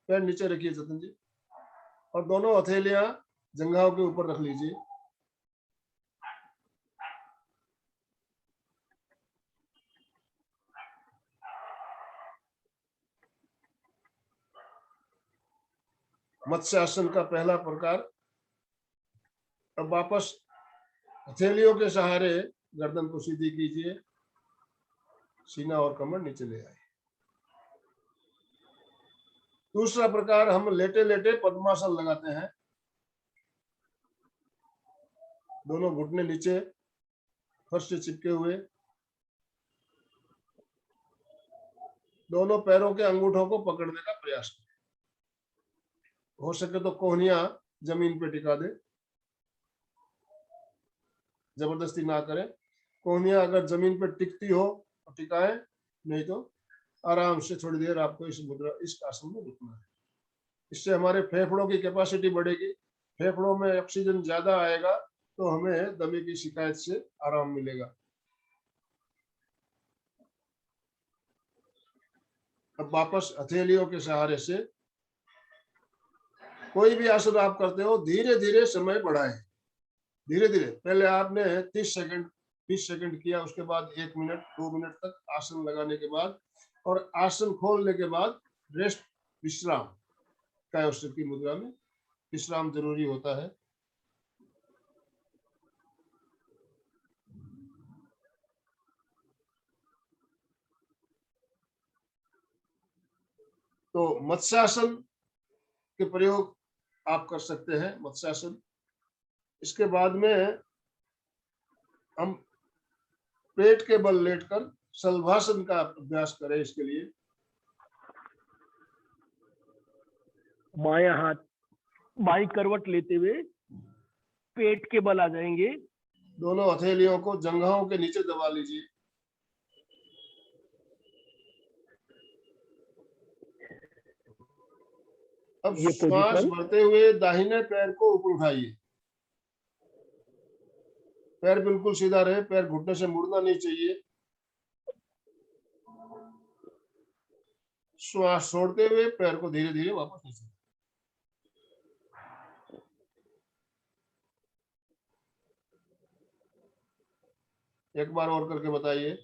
S1: पैर नीचे रखिए जतन जी, और दोनों हथेलियां जंघाओं के ऊपर रख लीजिए। मत्स्यासन का पहला प्रकार। अब वापस हथेलियों के सहारे गर्दन को सीधी कीजिए, सीना और कमर नीचे ले आए। दूसरा प्रकार, हम लेटे लेटे पद्मासन लगाते हैं। दोनों घुटने नीचे फर्श से चिपके हुए, दोनों पैरों के अंगूठों को पकड़ने का प्रयास करें। हो सके तो कोहनियां जमीन पे टिका दे, जबरदस्ती ना करें। कोहनियां अगर जमीन पर टिकती हो तो टिकाएं, नहीं तो आराम से थोड़ी देर आपको इस मुद्रा, इस आसन में रुकना है। इससे हमारे फेफड़ों की कैपेसिटी बढ़ेगी, फेफड़ों में ऑक्सीजन ज्यादा आएगा तो हमें दमे की शिकायत से आराम मिलेगा। अब वापस हथेलियों के सहारे से कोई भी आसन आप करते हो, धीरे धीरे समय बढ़ाएं, धीरे धीरे। पहले आपने 20 सेकंड किया, उसके बाद 1 मिनट 2 मिनट तक आसन लगाने के बाद, और आसन खोलने के बाद रेस्ट, विश्राम, कायोस्थित की मुद्रा में विश्राम जरूरी होता है। तो मत्स्यासन के प्रयोग आप कर सकते हैं, मत्स्यासन। इसके बाद में हम पेट के बल लेटकर शलभासन का अभ्यास करें। इसके लिए
S2: बायां हाथ बाई करवट लेते हुए पेट के बल आ जाएंगे,
S1: दोनों हथेलियों को जंघाओं के नीचे दबा लीजिए। अब
S2: ये
S1: श्वास
S2: पोजीशन,
S1: भरते हुए दाहिने पैर को ऊपर उठाइए। पैर बिल्कुल सीधा रहे, पैर घुटने से मुड़ना नहीं चाहिए। श्वास छोड़ते हुए पैर को धीरे धीरे वापस नीचे। एक बार और करके बताइए।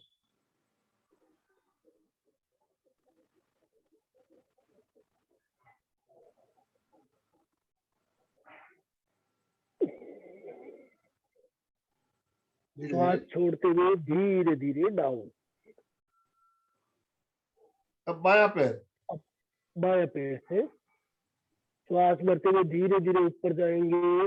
S1: धीरे
S2: श्वास
S1: धीरे।
S2: छोड़ते हुए धीरे धीरे डाउन।
S1: अब बायां पैर,
S2: बाएं पैर से श्वास भरते हुए धीरे धीरे ऊपर जाएंगे,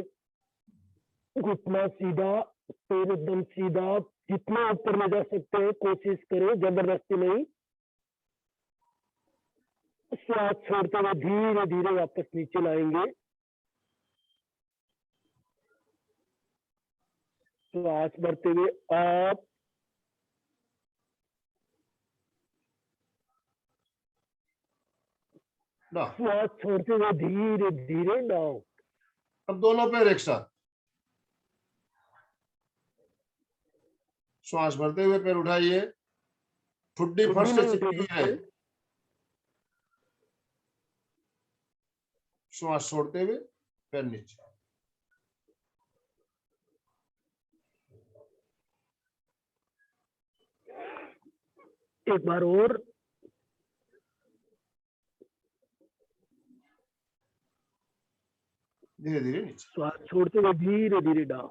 S2: घुटना सीधा, पैर एकदम सीधा, जितना ऊपर ले जा सकते हैं कोशिश करें, जबरदस्ती नहीं। श्वास छोड़ते हुए धीरे धीरे वापस नीचे लाएंगे। श्वास भरते हुए अप, श्वास छोड़ते हुए धीरे धीरे डाउन।
S1: अब दोनों पैर एक साथ, श्वास भरते हुए पैर उठाइए, ठुड्डी फर्श से चिपकी है। श्वास छोड़ते हुए पैर नीचे।
S2: एक बार और,
S1: धीरे धीरे नीचे।
S2: श्वास छोड़ते हुए धीरे धीरे डाउन।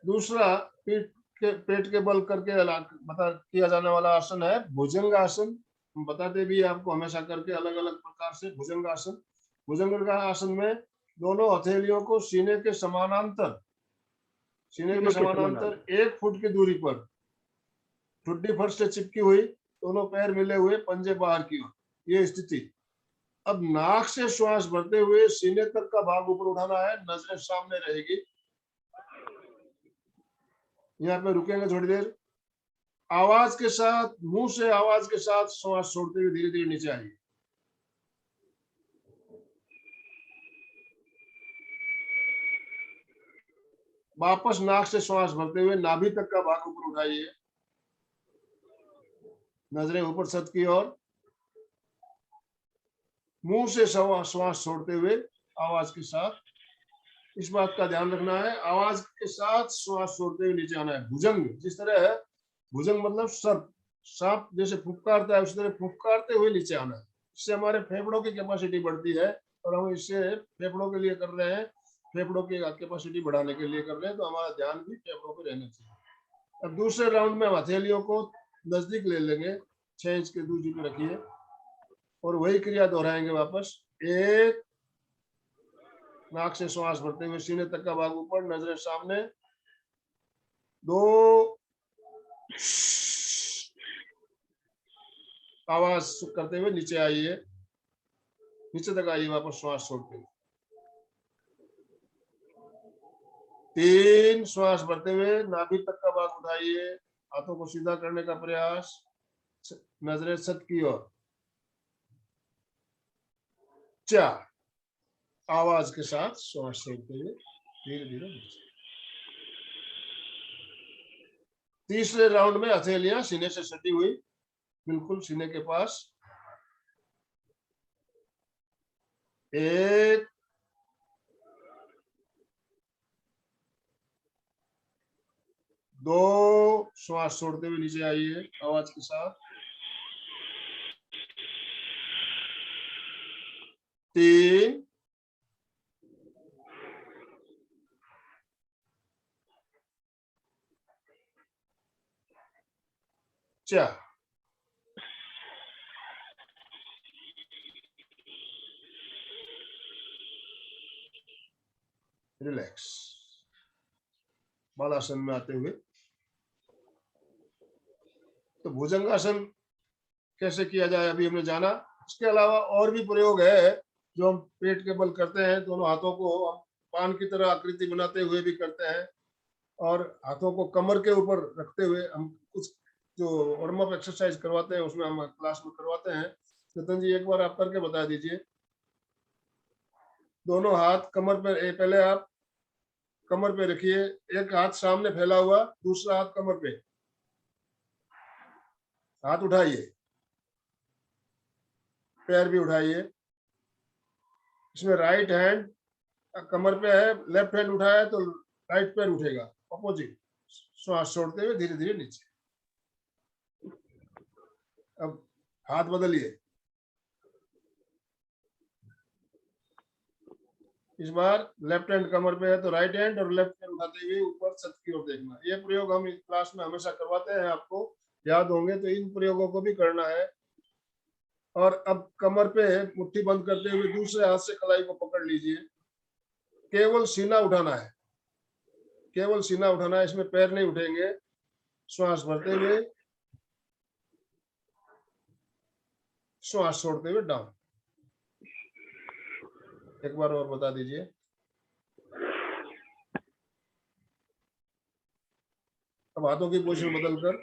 S1: दूसरा पेट के बल करके किया जाने वाला आसन है भुजंग आसन। हम बताते भी आपको हमेशा करके अलग अलग प्रकार से भुजंग आसन। भुजंग का आसन में दोनों हथेलियों को सीने के समानांतर 1 फुट की दूरी पर, ठुड्डी फर्श से चिपकी हुई, दोनों पैर मिले हुए, पंजे बाहर की ओर, ये स्थिति। अब नाक से श्वास भरते हुए सीने तक का भाग ऊपर उठाना है, नजरें सामने रहेगी। यहाँ पे रुकेंगे थोड़ी देर। आवाज के साथ, मुंह से आवाज के साथ श्वास छोड़ते हुए धीरे धीरे नीचे आइए। वापस नाक से श्वास भरते हुए नाभि तक का भाग ऊपर उठाइए, नजरें ऊपर छत की ओर, मुंह से श्वास छोड़ते हुए आवाज के साथ। इस बात का ध्यान रखना है, आवाज के साथ श्वास छोड़ते हुए नीचे आना है। भुजंग जिस तरह है, भुजंग मतलब सर्प, सांप जैसे फुफकारता है उसी तरह फुफकारते हुए नीचे आना है। इससे हमारे फेफड़ों की कैपेसिटी बढ़ती है और हम इससे फेफड़ों के लिए कर रहे हैं, फेफड़ों की कैपेसिटी बढ़ाने के लिए कर रहे हैं, तो हमारा ध्यान भी फेफड़ों पे रहना चाहिए। अब दूसरे राउंड में हम हथेलियों को नजदीक ले लेंगे, 6 इंच की दूरी पे रखिए और वही क्रिया दोहराएंगे वापस। एक, नाक से श्वास भरते हुए सीने तक का भाग ऊपर, नजरें सामने। 2, आवाज करते हुए नीचे आइए, नीचे तक आइए वापस श्वास छोड़ते हुए। 3, श्वास भरते हुए नाभि तक का भाग उठाइए, हाथों को सीधा करने का प्रयास, नजरें छत की ओर। 4, आवाज के साथ श्वास छोड़ते हुए धीरे धीरे नीचे। तीसरे राउंड में हथेलियां सीने से सटी हुई, बिल्कुल सीने के पास। 1, 2, श्वास छोड़ते हुए नीचे आइए आवाज के साथ। 3, 4, रिलैक्स, बालासन में आते हुए। तो भुजंगासन कैसे किया जाए अभी हमने जाना। इसके अलावा और भी प्रयोग है जो हम पेट के बल करते हैं। दोनों हाथों को हम पान की तरह आकृति बनाते हुए भी करते हैं और हाथों को कमर के ऊपर रखते हुए हम कुछ जो वार्म अप एक्सरसाइज करवाते हैं उसमें हम क्लास में करवाते हैं। चेतन जी एक बार आप करके बता दीजिए। दोनों हाथ कमर पर, पहले आप कमर पे रखिए, एक हाथ सामने फैला हुआ, दूसरा हाथ कमर पे, हाथ उठाइए, पैर भी उठाइए। इसमें राइट हैंड कमर पे है, लेफ्ट हैंड उठाया तो राइट पैर उठेगा अपोजिट। श्वास छोड़ते हुए धीरे धीरे नीचे। अब हाथ बदलिए, इस बार लेफ्ट हैंड कमर पे है तो राइट हैंड और लेफ्ट हैंड उठाते हुए ऊपर छत की ओर देखना। ये प्रयोग हम इस क्लास में हमेशा करवाते हैं, आपको याद होंगे, तो इन प्रयोगों को भी करना है। और अब कमर पे मुट्ठी बंद करते हुए दूसरे हाथ से कलाई को पकड़ लीजिए, केवल सीना उठाना है, केवल सीना उठाना है, इसमें पैर नहीं उठेंगे। श्वास भरते हुए, श्वास छोड़ते हुए डाउन। एक बार और बता दीजिए। अब हाथों की पोजीशन बदलकर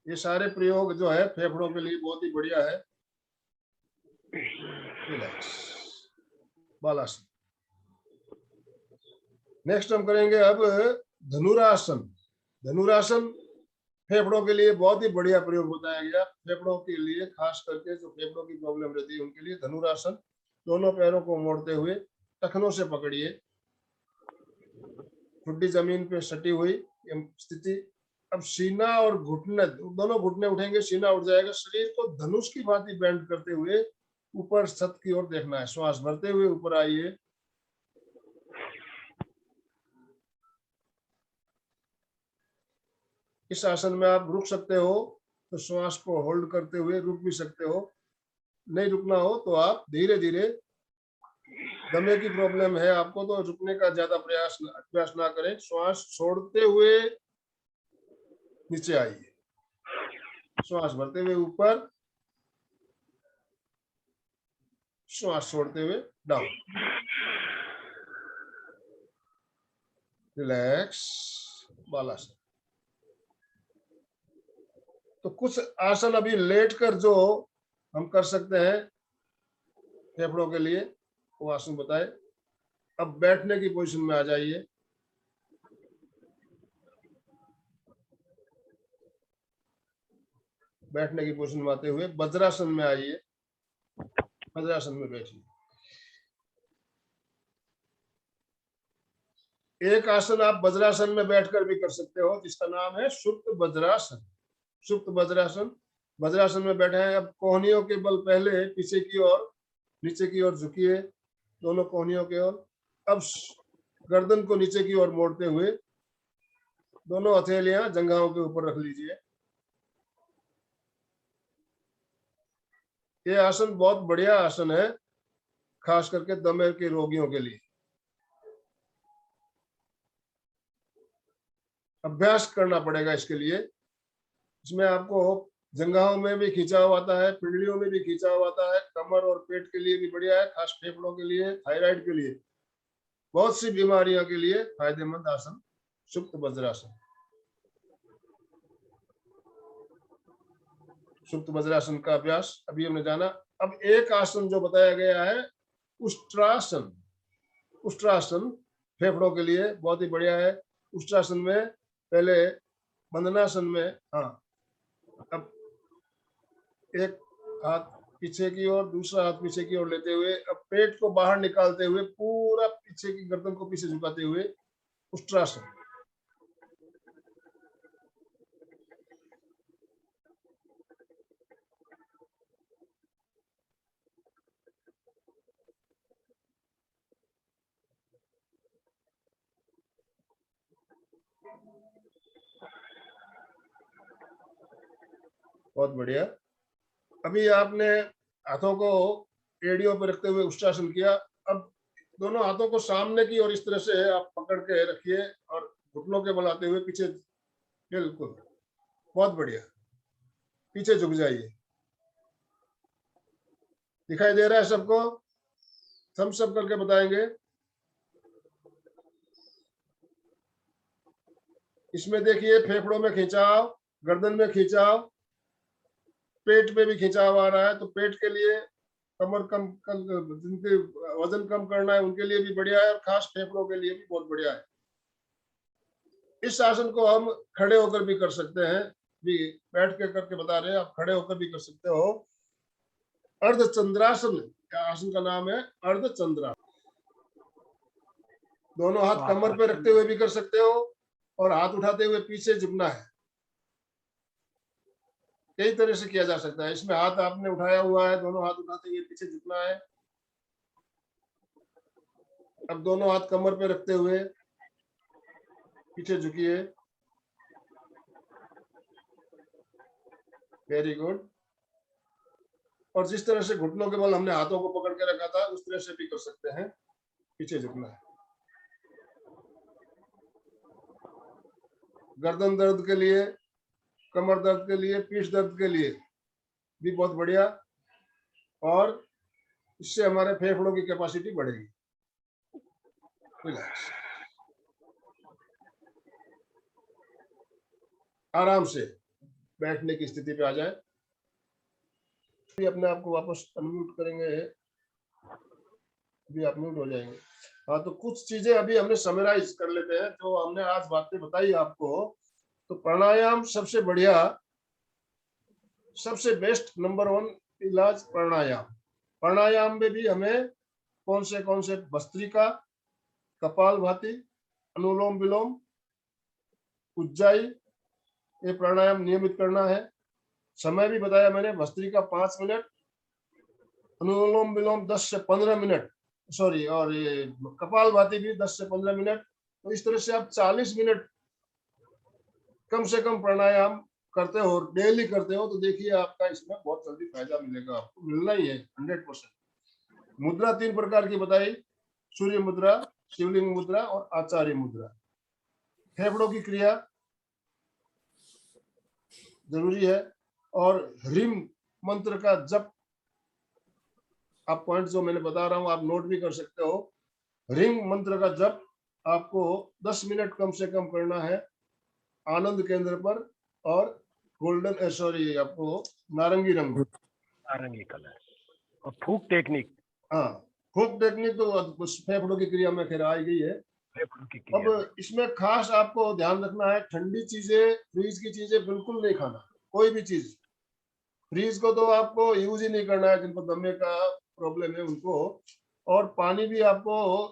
S1: ये सारे प्रयोग जो है फेफड़ों के लिए बहुत ही बढ़िया है। रिलैक्स, बालासन। नेक्स्ट हम करेंगे अब धनुरासन। धनुरासन फेफड़ों के लिए बहुत ही बढ़िया प्रयोग बताया गया। फेफड़ों के लिए, खास करके जो फेफड़ों की प्रॉब्लम रहती है उनके लिए धनुरासन। दोनों पैरों को मोड़ते हुए टखनों से पकड़िए, ठुड्डी जमीन पे सटी हुई स्थिति। अब सीना और घुटने, दोनों घुटने उठेंगे, सीना उठ जाएगा। शरीर को धनुष की भांति बेंड करते हुए ऊपर छत की ओर देखना है। श्वास भरते हुए ऊपर आइए, इस आसन में आप रुक सकते हो तो श्वास को होल्ड करते हुए रुक भी सकते हो, नहीं रुकना हो तो आप धीरे धीरे, दमे की प्रॉब्लम है आपको तो रुकने का ज्यादा प्रयास ना करें। श्वास छोड़ते हुए नीचे आइए, श्वास भरते हुए ऊपर, श्वास छोड़ते हुए डाउन। रिलैक्स, बालासन। तो कुछ आसन अभी लेटकर जो हम कर सकते हैं फेफड़ों के लिए, वो आसन बताए। अब बैठने की पोजीशन में आ जाइए। बैठने की पोजीशन में आते हुए वज्रासन में आइए। वज्रासन में बैठिए। एक आसन आप वज्रासन में बैठकर भी कर सकते हो, जिसका नाम है सुप्त वज्रासन। सुप्त वज्रासन। वज्रासन में बैठे हैं। अब कोहनियों के बल पहले पीछे की ओर, नीचे की ओर झुकिए, दोनों कोहनियों की ओर। अब गर्दन को नीचे की ओर मोड़ते हुए दोनों हथेलियां जंघाओं के ऊपर रख लीजिए। ये आसन बहुत बढ़िया आसन है, खास करके दमे के रोगियों के लिए। अभ्यास करना पड़ेगा इसके लिए। इसमें आपको जंघाओं में भी खिंचाव आता है, पिंडलियों में भी खिंचाव आता है, कमर और पेट के लिए भी बढ़िया है, खास फेफड़ों के लिए, थायराइड के लिए, बहुत सी बीमारियों के लिए फायदेमंद आसन सुप्त वज्रासन। सुप्त वज्रासन का अभ्यास अभी हमने जाना। अब एक आसन जो बताया गया है उष्ट्रासन। उष्ट्रासन फेफड़ों के लिए बहुत ही बढ़िया है। उष्ट्रासन में पहले बंधनासन में, हाँ, अब एक हाथ पीछे की ओर, दूसरा हाथ पीछे की ओर लेते हुए, अब पेट को बाहर निकालते हुए पूरा पीछे की गर्दन को पीछे झुकाते हुए उष्ट्रासन। बहुत बढ़िया। अभी आपने हाथों को एड़ियों पर रखते हुए उष्ट्रासन किया। अब दोनों हाथों को सामने की ओर इस तरह से आप पकड़ के रखिए और घुटनों के बल आते हुए पीछे, बिल्कुल, बहुत बढ़िया, पीछे झुक जाइए। दिखाई दे रहा है सबको? थम्स अप करके बताएंगे। इसमें देखिए फेफड़ों में खिंचाव, गर्दन में खिंचाव, पेट में भी खिंचाव आ रहा है। तो पेट के लिए, कमर कम, जिनके वजन कम करना है उनके लिए भी बढ़िया है, और खास फेफड़ों के लिए भी बहुत बढ़िया है। इस आसन को हम खड़े होकर भी कर सकते हैं, भी बैठ के करके बता रहे हैं, आप खड़े होकर भी कर सकते हो। अर्धचंद्रासन का आसन का नाम है अर्धचंद्रासन। दोनों हाथ कमर पे रखते हुए भी कर सकते हो, और हाथ उठाते हुए पीछे झुकना है। कई तरह से किया जा सकता है। इसमें हाथ आपने उठाया हुआ है, दोनों हाथ उठाते हुए पीछे झुकना है। अब दोनों हाथ कमर पे रखते हुए पीछे झुकिए। Very good. और जिस तरह से घुटनों के बल हमने हाथों को पकड़ के रखा था, उस तरह से भी कर सकते हैं, पीछे झुकना है। गर्दन दर्द के लिए, कमर दर्द के लिए, पीठ दर्द के लिए भी बहुत बढ़िया, और इससे हमारे फेफड़ों की कैपेसिटी बढ़ेगी। रिलैक्स, आराम से बैठने की स्थिति पे आ जाए। अपने आप को वापस अनम्यूट करेंगे, भी आप म्यूट हो जाएंगे। हाँ, तो कुछ चीजें अभी हमने समराइज कर लेते हैं जो हमने आज बातें बताई आपको। तो प्राणायाम सबसे बढ़िया, सबसे बेस्ट नंबर 1 इलाज प्राणायाम। प्राणायाम में भी हमें कौन से भस्त्रिका, कपालभाति, अनुलोम विलोम, उज्जाई, ये प्राणायाम नियमित करना है। समय भी बताया मैंने, भस्त्रिका 5 मिनट, अनुलोम विलोम 10 से 15 मिनट, सॉरी, और ये कपालभाति भी 10 से 15 मिनट। तो इस तरह से आप 40 मिनट कम से कम प्राणायाम करते हो, डेली करते हो, तो देखिए आपका इसमें बहुत जल्दी फायदा मिलेगा, आपको मिलना ही है 100%। मुद्रा 3 प्रकार की बताई, सूर्य मुद्रा, शिवलिंग मुद्रा और आचार्य मुद्रा। फेफड़ों की क्रिया जरूरी है, और ह्रीम मंत्र का जप, आप पॉइंट जो मैंने बता रहा हूं आप नोट भी कर सकते हो। ह्रीम मंत्र का जप आपको 10 मिनट कम से कम करना है, आनंद केंद्र पर और गोल्डन, सॉरी, आपको नारंगी रंग।
S2: नारंगी कलर। और फूक टेक्निक,
S1: हाँ, हुक टेक्निक तो उस फेफड़ों की क्रिया में खैर आई गई है।
S2: फेफड़ों की क्रिया में।
S1: अब इसमें खास आपको ध्यान रखना है, ठंडी चीजें, फ्रीज की चीजें बिल्कुल नहीं खाना, कोई भी चीज। फ्रीज को तो आपको यूज ही नहीं करना है, जिनको दमे का प्रॉब्लम है उनको। और पानी भी आपको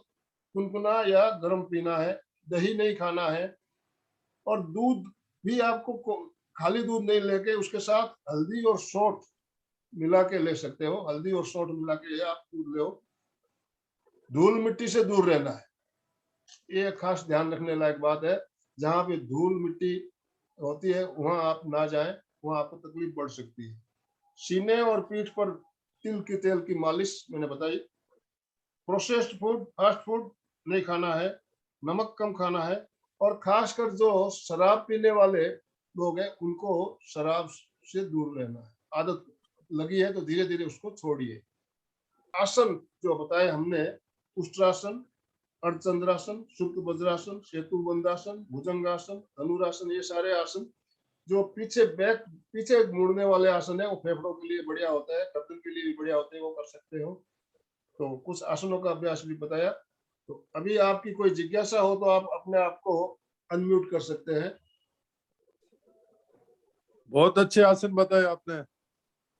S1: गुनगुना या गर्म पीना है, दही नहीं खाना है। और दूध भी आपको खाली दूध नहीं लेके उसके साथ हल्दी और सौंठ मिला के ले सकते हो, हल्दी और सौंठ मिला के आप दूध लो। धूल मिट्टी से दूर रहना है, ये खास ध्यान रखने लायक बात है। जहां पे धूल मिट्टी होती है वहां आप ना जाएं, वहां आपको तकलीफ बढ़ सकती है। सीने और पीठ पर तिल के तेल की मालिश मैंने बताई। प्रोसेस्ड फूड, फास्ट फूड नहीं खाना है, नमक कम खाना है। और खासकर जो शराब पीने वाले लोग हैं उनको शराब से दूर रहना है। आदत लगी है तो धीरे धीरे उसको छोड़िए। आसन जो बताए हमने, उष्ट्रासन, अर्धचंद्रासन, शुक्र वज्रासन, सेतु बंदासन, भुजंगासन, धनुरासन, ये सारे आसन जो पीछे मुड़ने वाले आसन है, वो फेफड़ों के लिए बढ़िया होता है, गर्दन के लिए भी बढ़िया होते हैं, वो कर सकते हो। तो कुछ आसनों का अभ्यास भी बताया। तो अभी आपकी कोई जिज्ञासा हो तो आप अपने आप को अनम्यूट कर सकते हैं।
S3: बहुत अच्छे आसन बताए आपने।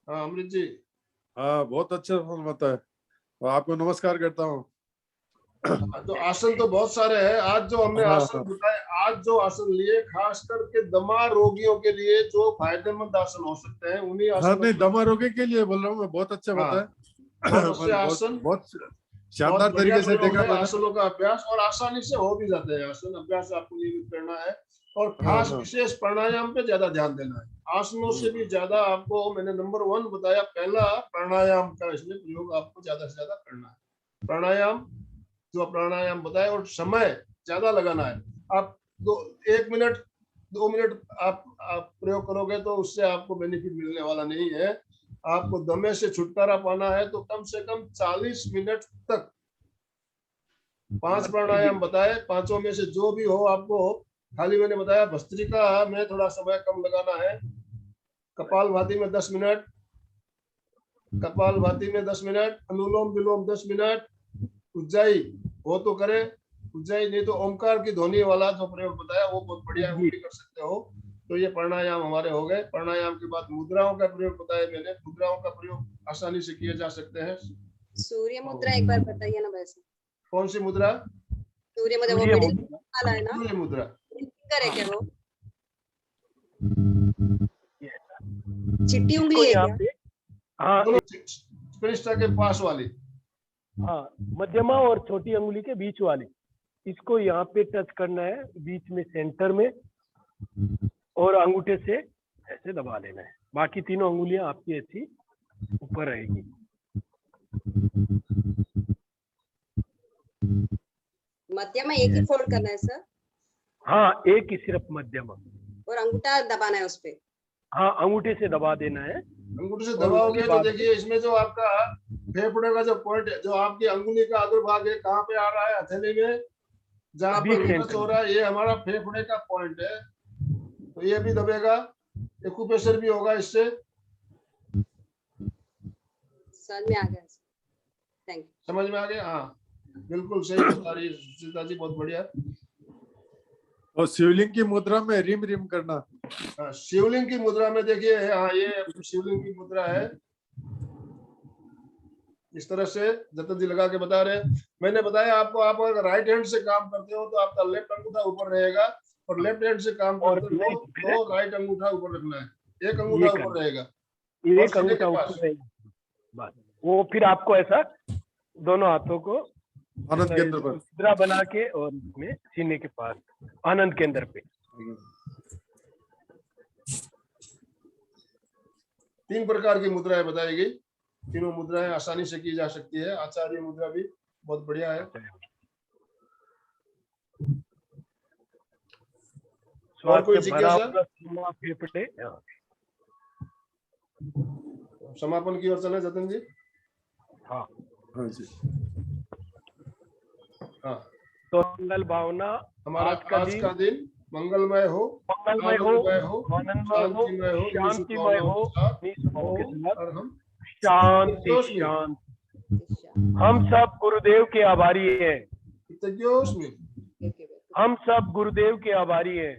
S1: हाँ अमृत जी।
S3: हाँ, बहुत अच्छे आसन बताए, और आपको नमस्कार करता हूँ।
S1: तो आसन तो बहुत सारे हैं। आज जो हमने
S3: हाँ,
S1: आसन
S3: हाँ।
S1: बताए, आज जो आसन लिए खास करके दमा रोगियों के लिए जो फायदेमंद आसन हो सकते हैं, उन्हीं
S3: हाँ,
S1: आसनों
S3: नहीं,
S1: को।
S3: दमा रोगी के लिए बोल रहा हूँ मैं, बहुत अच्छा
S1: हाँ,
S3: बताया।
S1: बहुत अच्छे
S3: बहुत
S1: आसन,
S3: बहुत
S1: बहुत
S3: शानदार
S1: बढ़िया
S3: तरीके से
S1: प्रयोग
S3: देखा
S1: है।
S3: मैंने।
S1: आसनों का अभ्यास और आसानी से हो भी जाते हैं आसन, अभ्यास आपको नियमित करना है। और
S3: हाँ,
S1: खास
S3: हाँ।
S1: विशेष प्राणायाम पे ज्यादा ध्यान देना है। आसनों से भी ज्यादा आपको मैंने नंबर 1 बताया, पहला प्राणायाम का इसमें प्रयोग आपको ज्यादा से ज्यादा करना है। प्राणायाम, जो प्राणायाम बताया, और समय ज्यादा लगाना है। आप 1 मिनट 2 मिनट आप प्रयोग करोगे तो उससे आपको बेनिफिट मिलने वाला नहीं है। आपको दमे से छुटकारा पाना है तो कम से कम 40 मिनट तक 5 प्राणायाम बताए। पांचों में से जो भी हो आपको, खाली मैंने बताया भस्त्रिका में थोड़ा समय कम लगाना है। कपालभाति में 10 मिनट, कपालभाति में 10 मिनट, अनुलोम विलोम 10 मिनट, उज्जाई हो तो करे, उज्जाई नहीं तो ओमकार की ध्वनि वाला जो प्रयोग बताया वो बहुत बढ़िया है, वो भी कर सकते हो। तो ये प्राणायाम हमारे हो गए। प्राणायाम के बाद मुद्राओं का प्रयोग बताया मैंने। मुद्राओं का प्रयोग आसानी से किए जा सकते हैं।
S4: सूर्य मुद्रा एक बार बताइए ना वैसे।
S1: कौन सी मुद्रा?
S4: सूर्य मुद्रा, वो
S2: सूर्य
S4: मिडिल
S2: मुद्रा।
S4: वाला है ना,
S1: सूर्य मुद्रा।
S4: फिंगर है क्या वो? चिट्टी
S2: इसको
S4: उंगली है
S2: यहाँ
S4: क्या?
S2: पे, हाँ
S1: दोनों कनिष्ठा के पास वाली।
S2: हाँ, मध्यमा और छोटी अंगुली के बीच वाली, इसको यहाँ पे टच करना है बीच में, सेंटर में, और अंगूठे से ऐसे दबा लेना है। बाकी तीनों अंगुलियां आपकी ऐसी ऊपर रहेगी।
S4: मध्यमा एक ही फोल्ड करना है सर,
S2: हाँ, एक ही सिर्फ मध्यमा।
S4: और अंगूठा दबाना है उस पे।
S2: हाँ, अंगूठे से दबा देना है।
S1: अंगूठे से दबाओगे तो देखिए इसमें जो आपका फेफड़े का जो पॉइंट है, जो आपकी अंगुली का अग्रभाग है, कहाँ पे आ रहा है? हथेली में, जहाँ
S2: बीच
S1: पर
S2: सेंटर
S1: हो रहा है, ये हमारा फेफड़े का पॉइंट है। तो ये भी दबेगा, एक्यूप्रेशर भी होगा इससे।
S4: समझ में आ गया, थैंक यू।
S1: समझ में आ गया? हाँ, बिल्कुल सही बता रही है सुचिता जी, बहुत बढ़िया।
S3: और शिवलिंग की मुद्रा में रिम रिम करना।
S1: हाँ, शिवलिंग की मुद्रा में देखिए, हाँ ये शिवलिंग की मुद्रा है। इस तरह से जतन जी लगा के बता रहे हैं। मैंने बताया आपको, आप अगर राइट हैंड से काम करते हो तो आपका लेफ्ट अंगूठा ऊपर रहेगा, और लेफ्ट हैंड से काम
S2: और
S1: करते हो तो राइट अंगूठा ऊपर रखना है। एक
S2: ये
S1: अंगूठा
S2: करना।
S1: ऊपर रहेगा और
S2: एक
S1: सीने के
S2: अंगूठा
S1: पास।
S2: ऊपर रहेगा, बस। वो फिर आपको ऐसा दोनों हाथों को
S3: आनंद केंद्र पर।
S2: मुद्रा बना के, और इसमें सीने के पास आनंद केंद्र पे।
S1: 3 प्रकार की मुद्राएं बताई गई। तीनों मुद्राएं आसानी से की जा सकती है। आचार्य मुद्रा भी बहुत बढ़िया है। और कोई
S2: श्वास से भरा
S1: जिज्ञासा?
S2: हुआ सीना, फेफड़े। हाँ।
S1: समापन की ओर चले जतन जी।
S2: हाँ,
S3: हाँ जी।
S1: हाँ,
S2: तो मंगल भावना,
S1: हमारा आज का दिन मंगलमय हो,
S2: मंगलमय हो, आनंदमय हो,
S1: शांतिमय हो, इन्हीं
S2: शांतिमय हो,
S1: शुभकामनाओं के साथ
S2: इन्हीं शुभकामनाओं के साथ
S1: और हम
S2: शांति
S1: कृतज्ञोस्मि,
S2: शांति। हम सब गुरुदेव के आभारी हैं,
S1: कृतज्ञोस्मि,
S2: हम सब गुरुदेव के आभारी हैं।